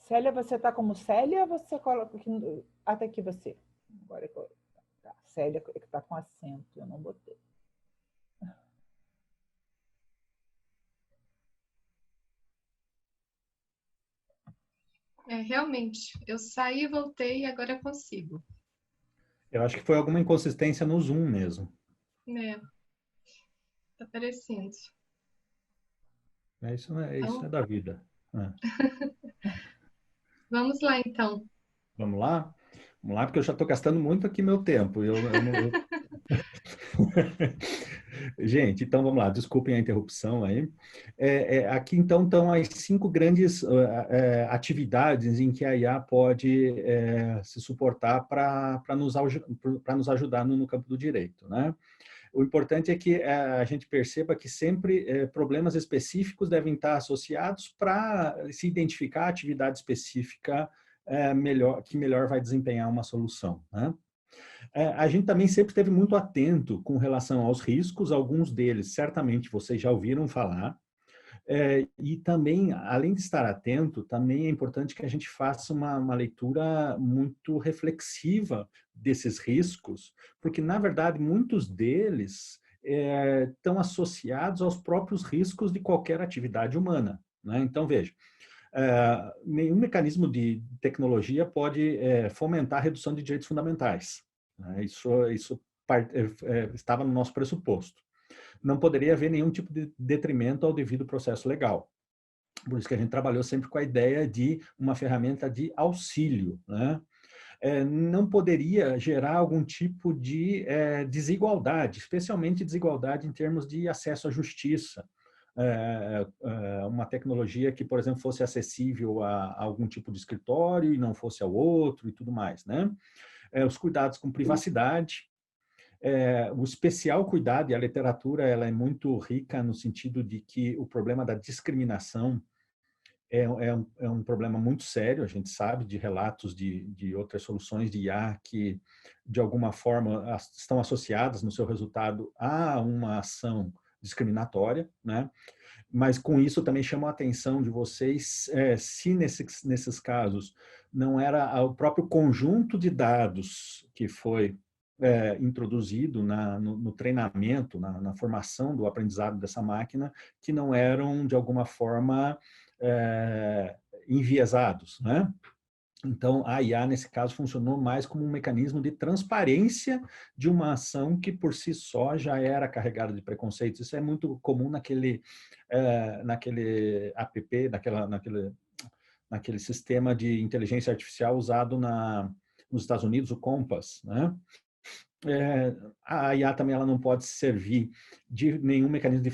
Célia, você está como Célia? Você coloca aqui, até aqui você. Agora, tá. Célia que está com acento, eu não botei. Realmente, eu saí e voltei e agora eu consigo. Eu acho que foi alguma inconsistência no Zoom mesmo. Tá aparecendo. Isso é da vida. Vamos lá, então. Vamos lá? Vamos lá, porque eu já estou gastando muito aqui meu tempo. Gente, então vamos lá, desculpem a interrupção aí. Aqui então estão as 5 grandes atividades em que a IA pode se suportar para nos ajudar no campo do direito, né? O importante é que a gente perceba que sempre problemas específicos devem estar associados para se identificar a atividade específica que melhor vai desempenhar uma solução, né? A gente também sempre esteve muito atento com relação aos riscos, alguns deles certamente vocês já ouviram falar, e também, além de estar atento, também é importante que a gente faça uma leitura muito reflexiva desses riscos, porque, na verdade, muitos deles estão associados aos próprios riscos de qualquer atividade humana, né? Então, veja, nenhum mecanismo de tecnologia pode fomentar a redução de direitos fundamentais, né? Isso estava no nosso pressuposto. Não poderia haver nenhum tipo de detrimento ao devido processo legal. Por isso que a gente trabalhou sempre com a ideia de uma ferramenta de auxílio, né? Não poderia gerar algum tipo de desigualdade, especialmente desigualdade em termos de acesso à justiça. Uma tecnologia que, por exemplo, fosse acessível a algum tipo de escritório e não fosse ao outro e tudo mais, né? Os cuidados com privacidade, o especial cuidado, e a literatura ela é muito rica no sentido de que o problema da discriminação é um problema muito sério. A gente sabe de relatos de outras soluções de IA que, de alguma forma, estão associadas no seu resultado a uma ação discriminatória, né? Mas com isso também chama a atenção de vocês, se nesses casos não era o próprio conjunto de dados que foi introduzido no treinamento, na formação do aprendizado dessa máquina, que não eram, de alguma forma, enviesados, né? Então, a IA, nesse caso, funcionou mais como um mecanismo de transparência de uma ação que, por si só, já era carregada de preconceitos. Isso é muito comum naquele app, naquele sistema de inteligência artificial usado nos Estados Unidos, o Compass, né? A IA também ela não pode servir de nenhum mecanismo de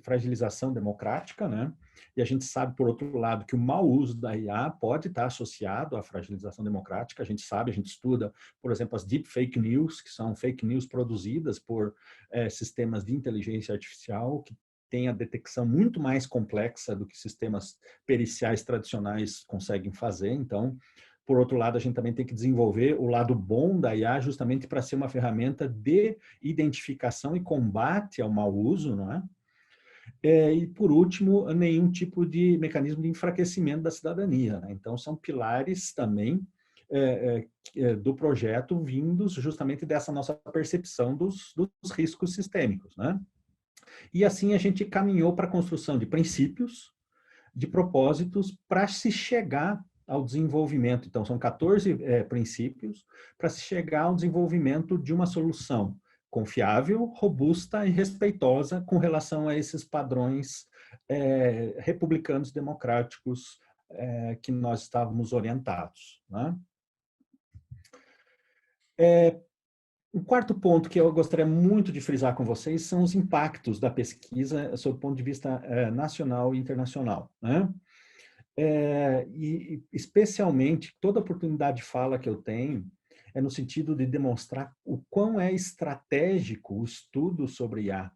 fragilização democrática, né? E a gente sabe, por outro lado, que o mau uso da IA pode estar associado à fragilização democrática. A gente sabe, a gente estuda, por exemplo, as deep fake news, que são fake news produzidas por sistemas de inteligência artificial, que têm a detecção muito mais complexa do que sistemas periciais tradicionais conseguem fazer. Então, por outro lado, a gente também tem que desenvolver o lado bom da IA justamente para ser uma ferramenta de identificação e combate ao mau uso, não é? E, por último, nenhum tipo de mecanismo de enfraquecimento da cidadania, né? Então, são pilares também do projeto vindos justamente dessa nossa percepção dos riscos sistêmicos, né? E assim a gente caminhou para a construção de princípios, de propósitos, para se chegar ao desenvolvimento. Então, são 14 princípios para se chegar ao desenvolvimento de uma solução confiável, robusta e respeitosa com relação a esses padrões republicanos democráticos que nós estávamos orientados, né? O quarto ponto que eu gostaria muito de frisar com vocês são os impactos da pesquisa sob o ponto de vista nacional e internacional, né? E especialmente, toda oportunidade de fala que eu tenho é no sentido de demonstrar o quão é estratégico o estudo sobre IA,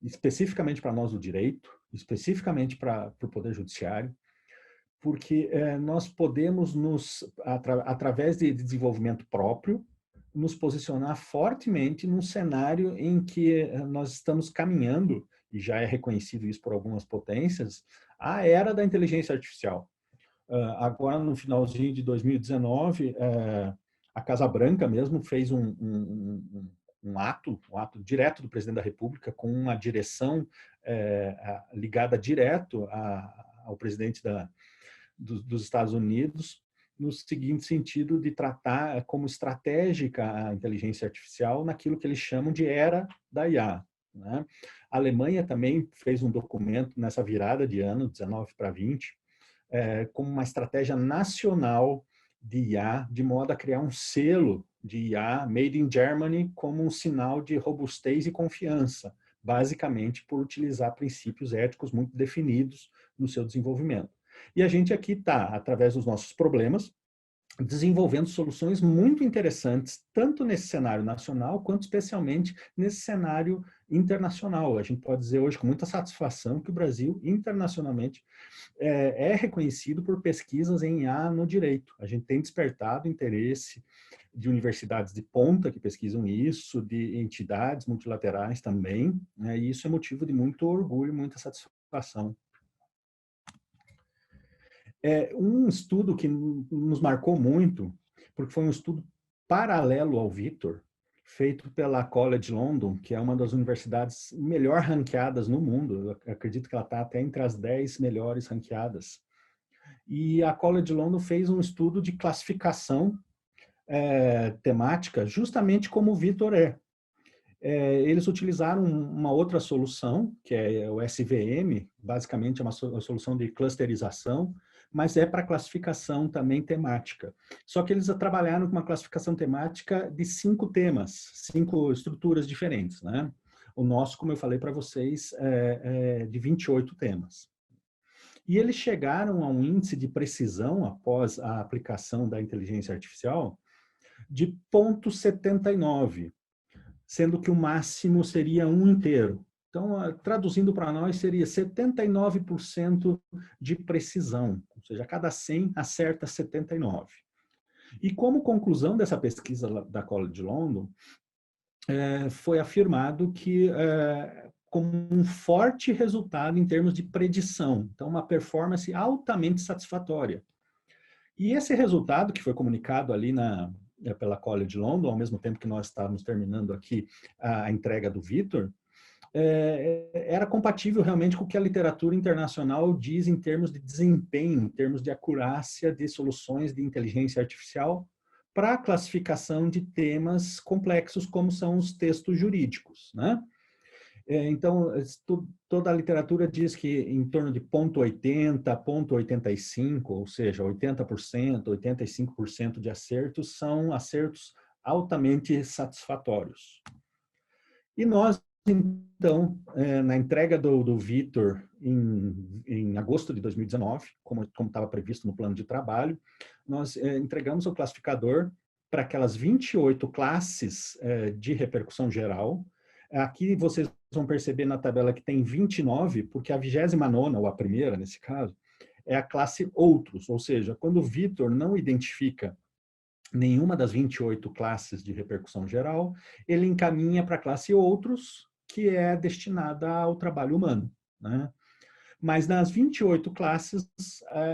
especificamente para nós do direito, especificamente para o Poder Judiciário, porque nós podemos, através de desenvolvimento próprio, nos posicionar fortemente num cenário em que nós estamos caminhando, e já é reconhecido isso por algumas potências, a era da inteligência artificial. Agora, no finalzinho de 2019, a Casa Branca mesmo fez um ato direto do presidente da República com uma direção ligada direto ao presidente dos Estados Unidos, no seguinte sentido de tratar como estratégica a inteligência artificial naquilo que eles chamam de era da IA. Né? A Alemanha também fez um documento nessa virada de ano, 19 para 20, como uma estratégia nacional de IA, de modo a criar um selo de IA Made in Germany como um sinal de robustez e confiança, basicamente por utilizar princípios éticos muito definidos no seu desenvolvimento. E a gente aqui está, através dos nossos problemas, desenvolvendo soluções muito interessantes, tanto nesse cenário nacional, quanto especialmente nesse cenário internacional. A gente pode dizer hoje com muita satisfação que o Brasil, internacionalmente, é reconhecido por pesquisas em IA no direito. A gente tem despertado interesse de universidades de ponta que pesquisam isso, de entidades multilaterais também, né? E isso é motivo de muito orgulho, muita satisfação. Um estudo que nos marcou muito, porque foi um estudo paralelo ao Vitor, feito pela College London, que é uma das universidades melhor ranqueadas no mundo. Eu acredito que ela está até entre as 10 melhores ranqueadas. E a College London fez um estudo de classificação temática, justamente como o Vitor é. Eles utilizaram uma outra solução, que é o SVM, basicamente é uma solução de clusterização, mas é para classificação também temática. Só que eles trabalharam com uma classificação temática de 5 temas, 5 estruturas diferentes, né? O nosso, como eu falei para vocês, é de 28 temas. E eles chegaram a um índice de precisão, após a aplicação da inteligência artificial, de 0,79, sendo que o máximo seria 1 inteiro. Então, traduzindo para nós, seria 79% de precisão, ou seja, a cada 100 acerta 79. E como conclusão dessa pesquisa da College London, foi afirmado que, como um forte resultado em termos de predição, então uma performance altamente satisfatória. E esse resultado que foi comunicado ali pela College London, ao mesmo tempo que nós estávamos terminando aqui a entrega do Vitor, era compatível realmente com o que a literatura internacional diz em termos de desempenho, em termos de acurácia de soluções de inteligência artificial para a classificação de temas complexos, como são os textos jurídicos, né? Então, toda a literatura diz que em torno de 0,80, 0,85, ou seja, 80%, 85% de acertos são acertos altamente satisfatórios. E nós, então, na entrega do Vitor em agosto de 2019, como estava previsto no plano de trabalho, nós entregamos o classificador para aquelas 28 classes de repercussão geral. Aqui vocês vão perceber na tabela que tem 29, porque a 29ª, ou a primeira nesse caso, é a classe outros, ou seja, quando o Vitor não identifica nenhuma das 28 classes de repercussão geral, ele encaminha para a classe outros, que é destinada ao trabalho humano, né? Mas nas 28 classes,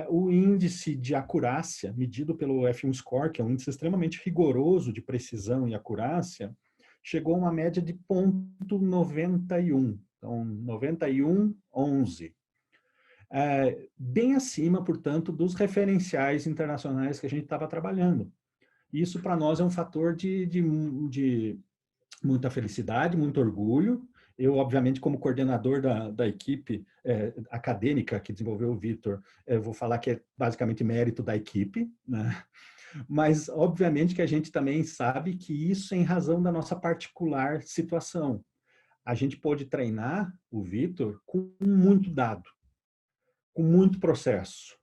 o índice de acurácia, medido pelo F1 Score, que é um índice extremamente rigoroso de precisão e acurácia, chegou a uma média de 0,91. Então, 91,11. Bem acima, portanto, dos referenciais internacionais que a gente estava trabalhando. Isso, para nós, é um fator de muita felicidade, muito orgulho. Eu, obviamente, como coordenador da equipe acadêmica que desenvolveu o Vitor, vou falar que é basicamente mérito da equipe, né? Mas, obviamente, que a gente também sabe que isso é em razão da nossa particular situação. A gente pôde treinar o Vitor com muito dado, com muito processo.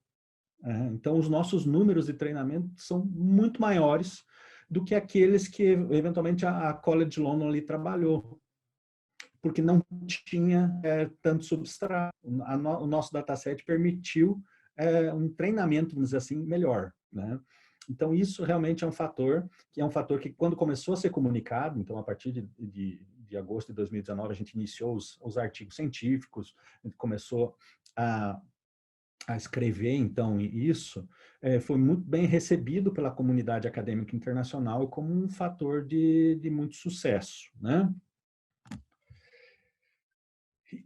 Então, os nossos números de treinamento são muito maiores do que aqueles que, eventualmente, a College London ali trabalhou, porque não tinha tanto substrato. O nosso dataset permitiu um treinamento, vamos dizer assim, melhor, né? Então, isso realmente é um fator que quando começou a ser comunicado, então, a partir de agosto de 2019, a gente iniciou os artigos científicos, a gente começou a a escrever, então, isso, foi muito bem recebido pela comunidade acadêmica internacional como um fator de muito sucesso, né?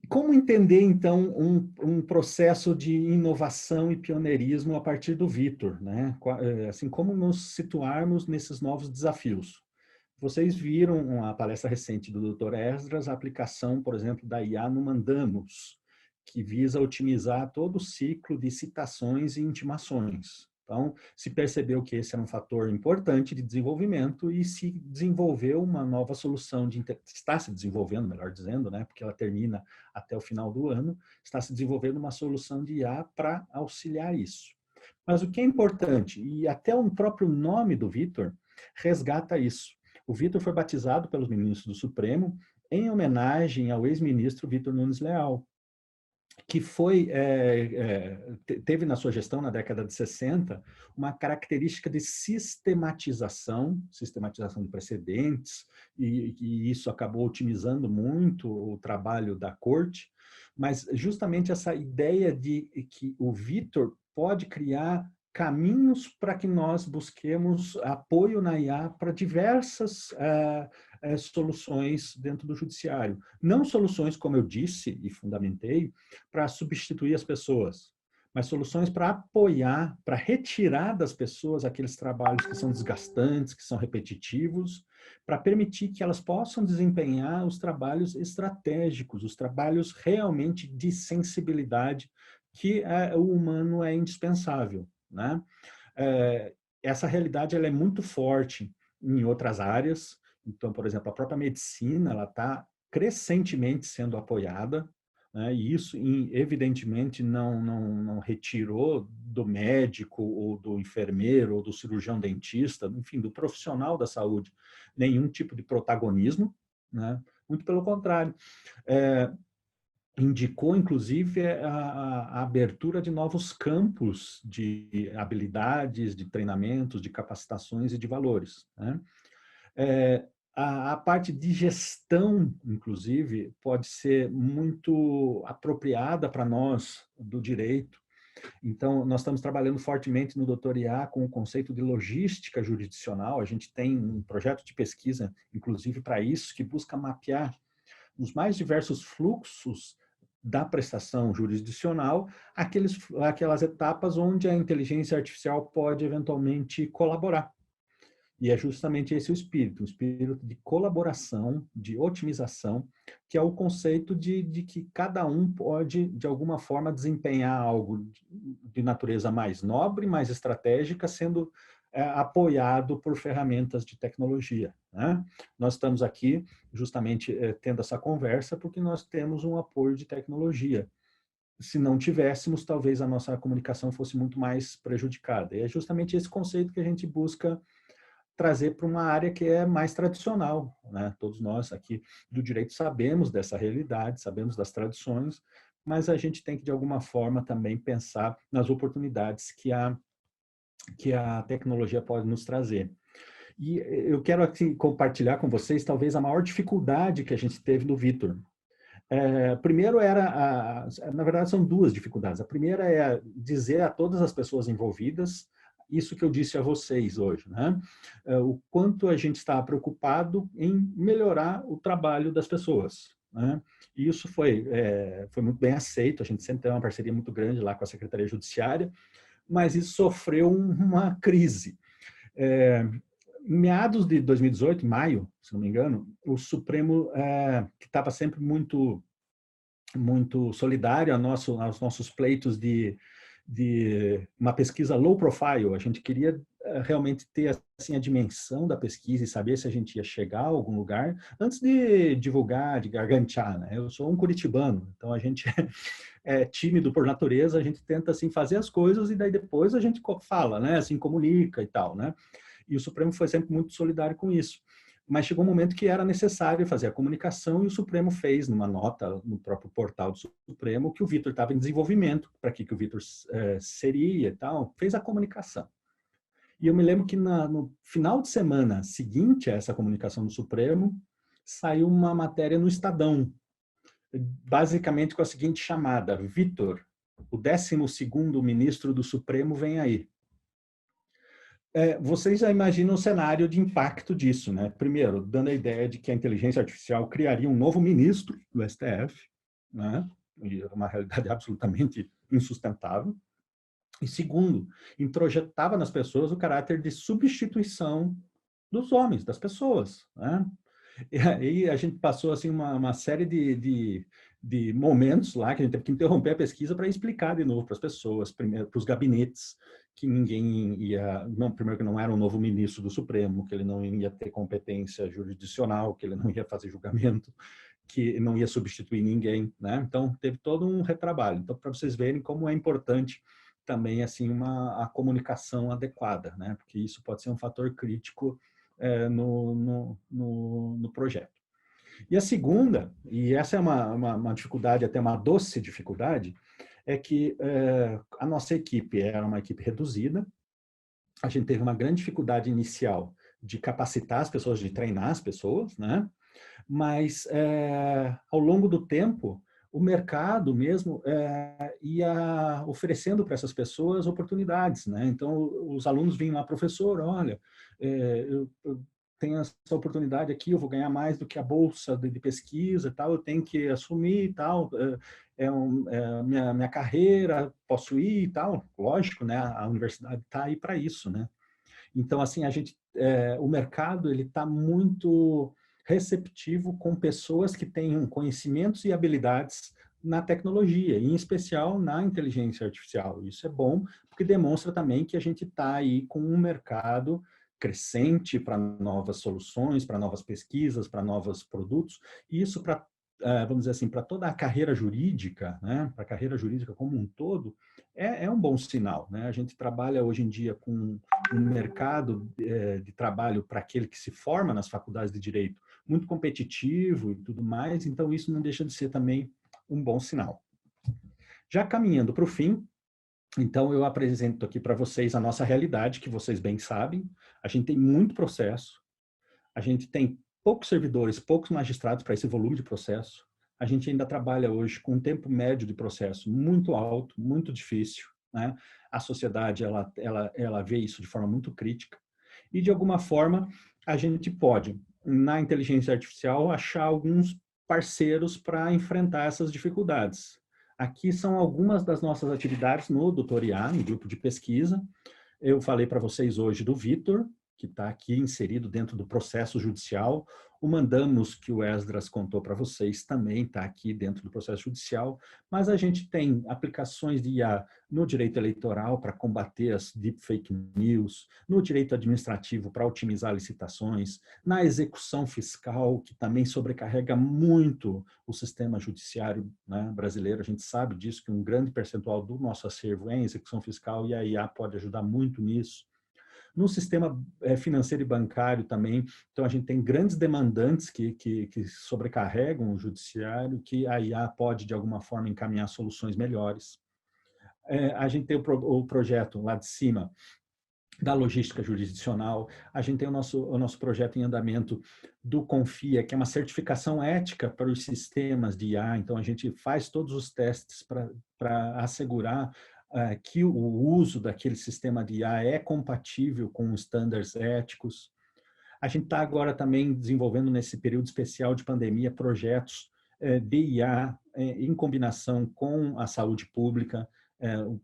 Como entender, então, um processo de inovação e pioneirismo a partir do Vitor, né? Assim, como nos situarmos nesses novos desafios? Vocês viram a palestra recente do Dr. Esdras, a aplicação, por exemplo, da IA no Mandamus, que visa otimizar todo o ciclo de citações e intimações. Então, se percebeu que esse era um fator importante de desenvolvimento e se desenvolveu uma nova solução, está se desenvolvendo, melhor dizendo, né, porque ela termina até o final do ano, está se desenvolvendo uma solução de IA para auxiliar isso. Mas o que é importante, e até o próprio nome do Vitor resgata isso. O Vitor foi batizado pelos ministros do Supremo em homenagem ao ex-ministro Vitor Nunes Leal, que teve na sua gestão, na década de 60, uma característica de sistematização de precedentes, e isso acabou otimizando muito o trabalho da corte, mas justamente essa ideia de que o Vitor pode criar caminhos para que nós busquemos apoio na IA para diversas soluções dentro do judiciário. Não soluções, como eu disse e fundamentei, para substituir as pessoas, mas soluções para apoiar, para retirar das pessoas aqueles trabalhos que são desgastantes, que são repetitivos, para permitir que elas possam desempenhar os trabalhos estratégicos, os trabalhos realmente de sensibilidade, que o humano é indispensável, né? Essa realidade ela é muito forte em outras áreas. Então, por exemplo, a própria medicina ela está crescentemente sendo apoiada, né? E isso, evidentemente, não retirou do médico ou do enfermeiro ou do cirurgião dentista, enfim, do profissional da saúde, nenhum tipo de protagonismo, né? Muito pelo contrário. Indicou, inclusive, a abertura de novos campos de habilidades, de treinamentos, de capacitações e de valores, né? A parte de gestão, inclusive, pode ser muito apropriada para nós do direito. Então, nós estamos trabalhando fortemente no Doutor IA com o conceito de logística jurisdicional. A gente tem um projeto de pesquisa, inclusive, para isso, que busca mapear os mais diversos fluxos da prestação jurisdicional, aquelas etapas onde a inteligência artificial pode eventualmente colaborar. E é justamente esse o espírito de colaboração, de otimização, que é o conceito de que cada um pode, de alguma forma, desempenhar algo de natureza mais nobre, mais estratégica, sendo apoiado por ferramentas de tecnologia, né? Nós estamos aqui justamente tendo essa conversa porque nós temos um apoio de tecnologia. Se não tivéssemos, talvez a nossa comunicação fosse muito mais prejudicada. E é justamente esse conceito que a gente busca trazer para uma área que é mais tradicional, né? Todos nós aqui do direito sabemos dessa realidade, sabemos das tradições, mas a gente tem que, de alguma forma, também pensar nas oportunidades que a tecnologia pode nos trazer. E eu quero aqui compartilhar com vocês, talvez, a maior dificuldade que a gente teve no Vitor. Primeiro na verdade, são duas dificuldades. A primeira é dizer a todas as pessoas envolvidas isso que eu disse a vocês hoje, né? O quanto a gente está preocupado em melhorar o trabalho das pessoas, né? E isso foi muito bem aceito, a gente sempre tem uma parceria muito grande lá com a Secretaria Judiciária, mas isso sofreu uma crise. Em meados de 2018, em maio, se não me engano, o Supremo, que estava sempre muito solidário aos nossos pleitos de uma pesquisa low profile, a gente queria realmente ter assim, a dimensão da pesquisa e saber se a gente ia chegar a algum lugar antes de divulgar, de gargantear, né? Eu sou um curitibano, então a gente é tímido por natureza, a gente tenta assim fazer as coisas e daí depois a gente fala, né? Assim, comunica e tal, né? E o Supremo foi sempre muito solidário com isso. Mas chegou um momento que era necessário fazer a comunicação e o Supremo fez, numa nota no próprio portal do Supremo, que o Vitor estava em desenvolvimento, para que o Vitor seria e tal, fez a comunicação. E eu me lembro que no final de semana seguinte a essa comunicação do Supremo, saiu uma matéria no Estadão, basicamente com a seguinte chamada: Vitor, O 12º ministro do Supremo vem aí. Vocês já imaginam o cenário de impacto disso, né? Primeiro, dando a ideia de que a inteligência artificial criaria um novo ministro do STF, né? E uma realidade absolutamente insustentável. E segundo, introjetava nas pessoas o caráter de substituição dos homens, das pessoas, né? E aí a gente passou assim uma série de momentos lá que a gente teve que interromper a pesquisa para explicar de novo para as pessoas, primeiro para os gabinetes, que ninguém ia, não, primeiro que não era um novo ministro do Supremo, que ele não ia ter competência jurisdicional, que ele não ia fazer julgamento, que não ia substituir ninguém, né? Então teve todo um retrabalho. Então para vocês verem como é importante também assim a comunicação adequada, né? Porque isso pode ser um fator crítico no projeto. E a segunda, e essa é uma dificuldade, até uma doce dificuldade, é que a nossa equipe era uma equipe reduzida, a gente teve uma grande dificuldade inicial de capacitar as pessoas, de treinar as pessoas, né? Mas ao longo do tempo, o mercado mesmo ia oferecendo para essas pessoas oportunidades, né? Então, os alunos vinham lá, professor, olha, eu tenho essa oportunidade aqui, eu vou ganhar mais do que a bolsa de pesquisa e tal, eu tenho que assumir e tal, minha carreira, posso ir e tal. Lógico, né? A universidade está aí para isso, né? Então, assim, o mercado ele está muito receptivo com pessoas que tenham conhecimentos e habilidades na tecnologia, em especial na inteligência artificial. Isso é bom, porque demonstra também que a gente está aí com um mercado crescente para novas soluções, para novas pesquisas, para novos produtos, e isso para, vamos dizer assim, para toda a carreira jurídica, né, para a carreira jurídica como um todo, é um bom sinal, né? A gente trabalha hoje em dia com um mercado de trabalho para aquele que se forma nas faculdades de direito muito competitivo e tudo mais, então isso não deixa de ser também um bom sinal. Já caminhando para o fim, então eu apresento aqui para vocês a nossa realidade, que vocês bem sabem. A gente tem muito processo, a gente tem poucos servidores, poucos magistrados para esse volume de processo. A gente ainda trabalha hoje com um tempo médio de processo muito alto, muito difícil, né? A sociedade ela vê isso de forma muito crítica. E, de alguma forma, a gente pode, na inteligência artificial, achar alguns parceiros para enfrentar essas dificuldades. Aqui são algumas das nossas atividades no Doutor IA, no grupo de pesquisa. Eu falei para vocês hoje do Vitor, que está aqui inserido dentro do processo judicial. O Mandamos, que o Esdras contou para vocês, também está aqui dentro do processo judicial. Mas a gente tem aplicações de IA no direito eleitoral para combater as deepfake news, no direito administrativo para otimizar licitações, na execução fiscal, que também sobrecarrega muito o sistema judiciário, né, brasileiro. A gente sabe disso, que um grande percentual do nosso acervo é em execução fiscal e a IA pode ajudar muito nisso. No sistema financeiro e bancário também, então a gente tem grandes demandantes que sobrecarregam o judiciário, que a IA pode, de alguma forma, encaminhar soluções melhores. A gente tem o projeto lá de cima da logística jurisdicional, a gente tem o nosso projeto em andamento do Confia, que é uma certificação ética para os sistemas de IA, então a gente faz todos os testes para assegurar que o uso daquele sistema de IA é compatível com estándares éticos. A gente está agora também desenvolvendo, nesse período especial de pandemia, projetos de IA em combinação com a saúde pública.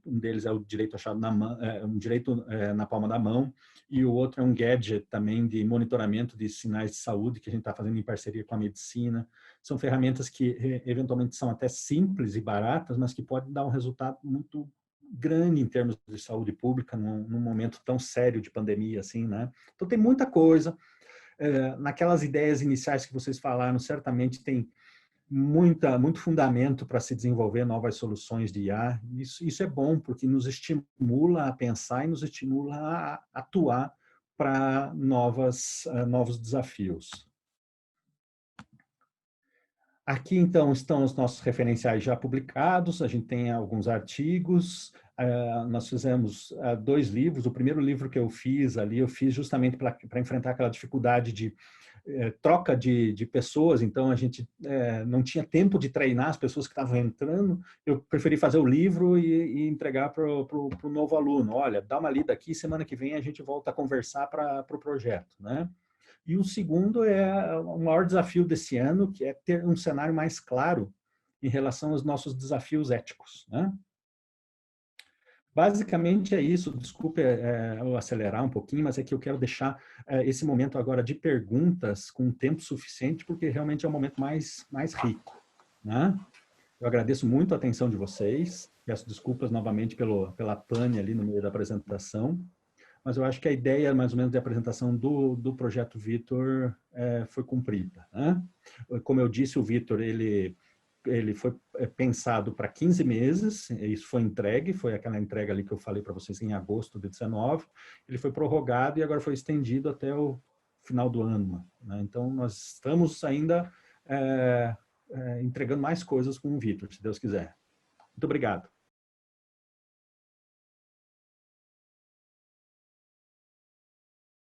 Um deles é o direito achado na mão, um direito na palma da mão, e o outro é um gadget também de monitoramento de sinais de saúde que a gente está fazendo em parceria com a medicina. São ferramentas que eventualmente são até simples e baratas, mas que podem dar um resultado muito grande em termos de saúde pública num momento tão sério de pandemia assim, né? Então tem muita coisa. Naquelas ideias iniciais que vocês falaram, certamente tem muito fundamento para se desenvolver novas soluções de IA. Isso é bom, porque nos estimula a pensar e nos estimula a atuar para novos desafios. Aqui, então, estão os nossos referenciais já publicados, a gente tem alguns artigos, nós fizemos 2 livros. O primeiro livro que eu fiz ali, eu fiz justamente para enfrentar aquela dificuldade de troca de pessoas, então a gente não tinha tempo de treinar as pessoas que estavam entrando, eu preferi fazer o livro e entregar para o novo aluno. Olha, dá uma lida aqui, semana que vem a gente volta a conversar para o projeto, né? E o segundo é o maior desafio desse ano, que é ter um cenário mais claro em relação aos nossos desafios éticos, né? Basicamente é isso, desculpe eu acelerar um pouquinho, mas é que eu quero deixar esse momento agora de perguntas com tempo suficiente, porque realmente é o momento mais rico, né? Eu agradeço muito a atenção de vocês, peço desculpas novamente pela pane ali no meio da apresentação, mas eu acho que a ideia, mais ou menos, de apresentação do Projeto Vitor foi cumprida, né? Como eu disse, o Vitor, ele foi pensado para 15 meses, isso foi entregue, foi aquela entrega ali que eu falei para vocês em agosto de 19, ele foi prorrogado e agora foi estendido até o final do ano, né? Então, nós estamos ainda entregando mais coisas com o Vitor, se Deus quiser. Muito obrigado.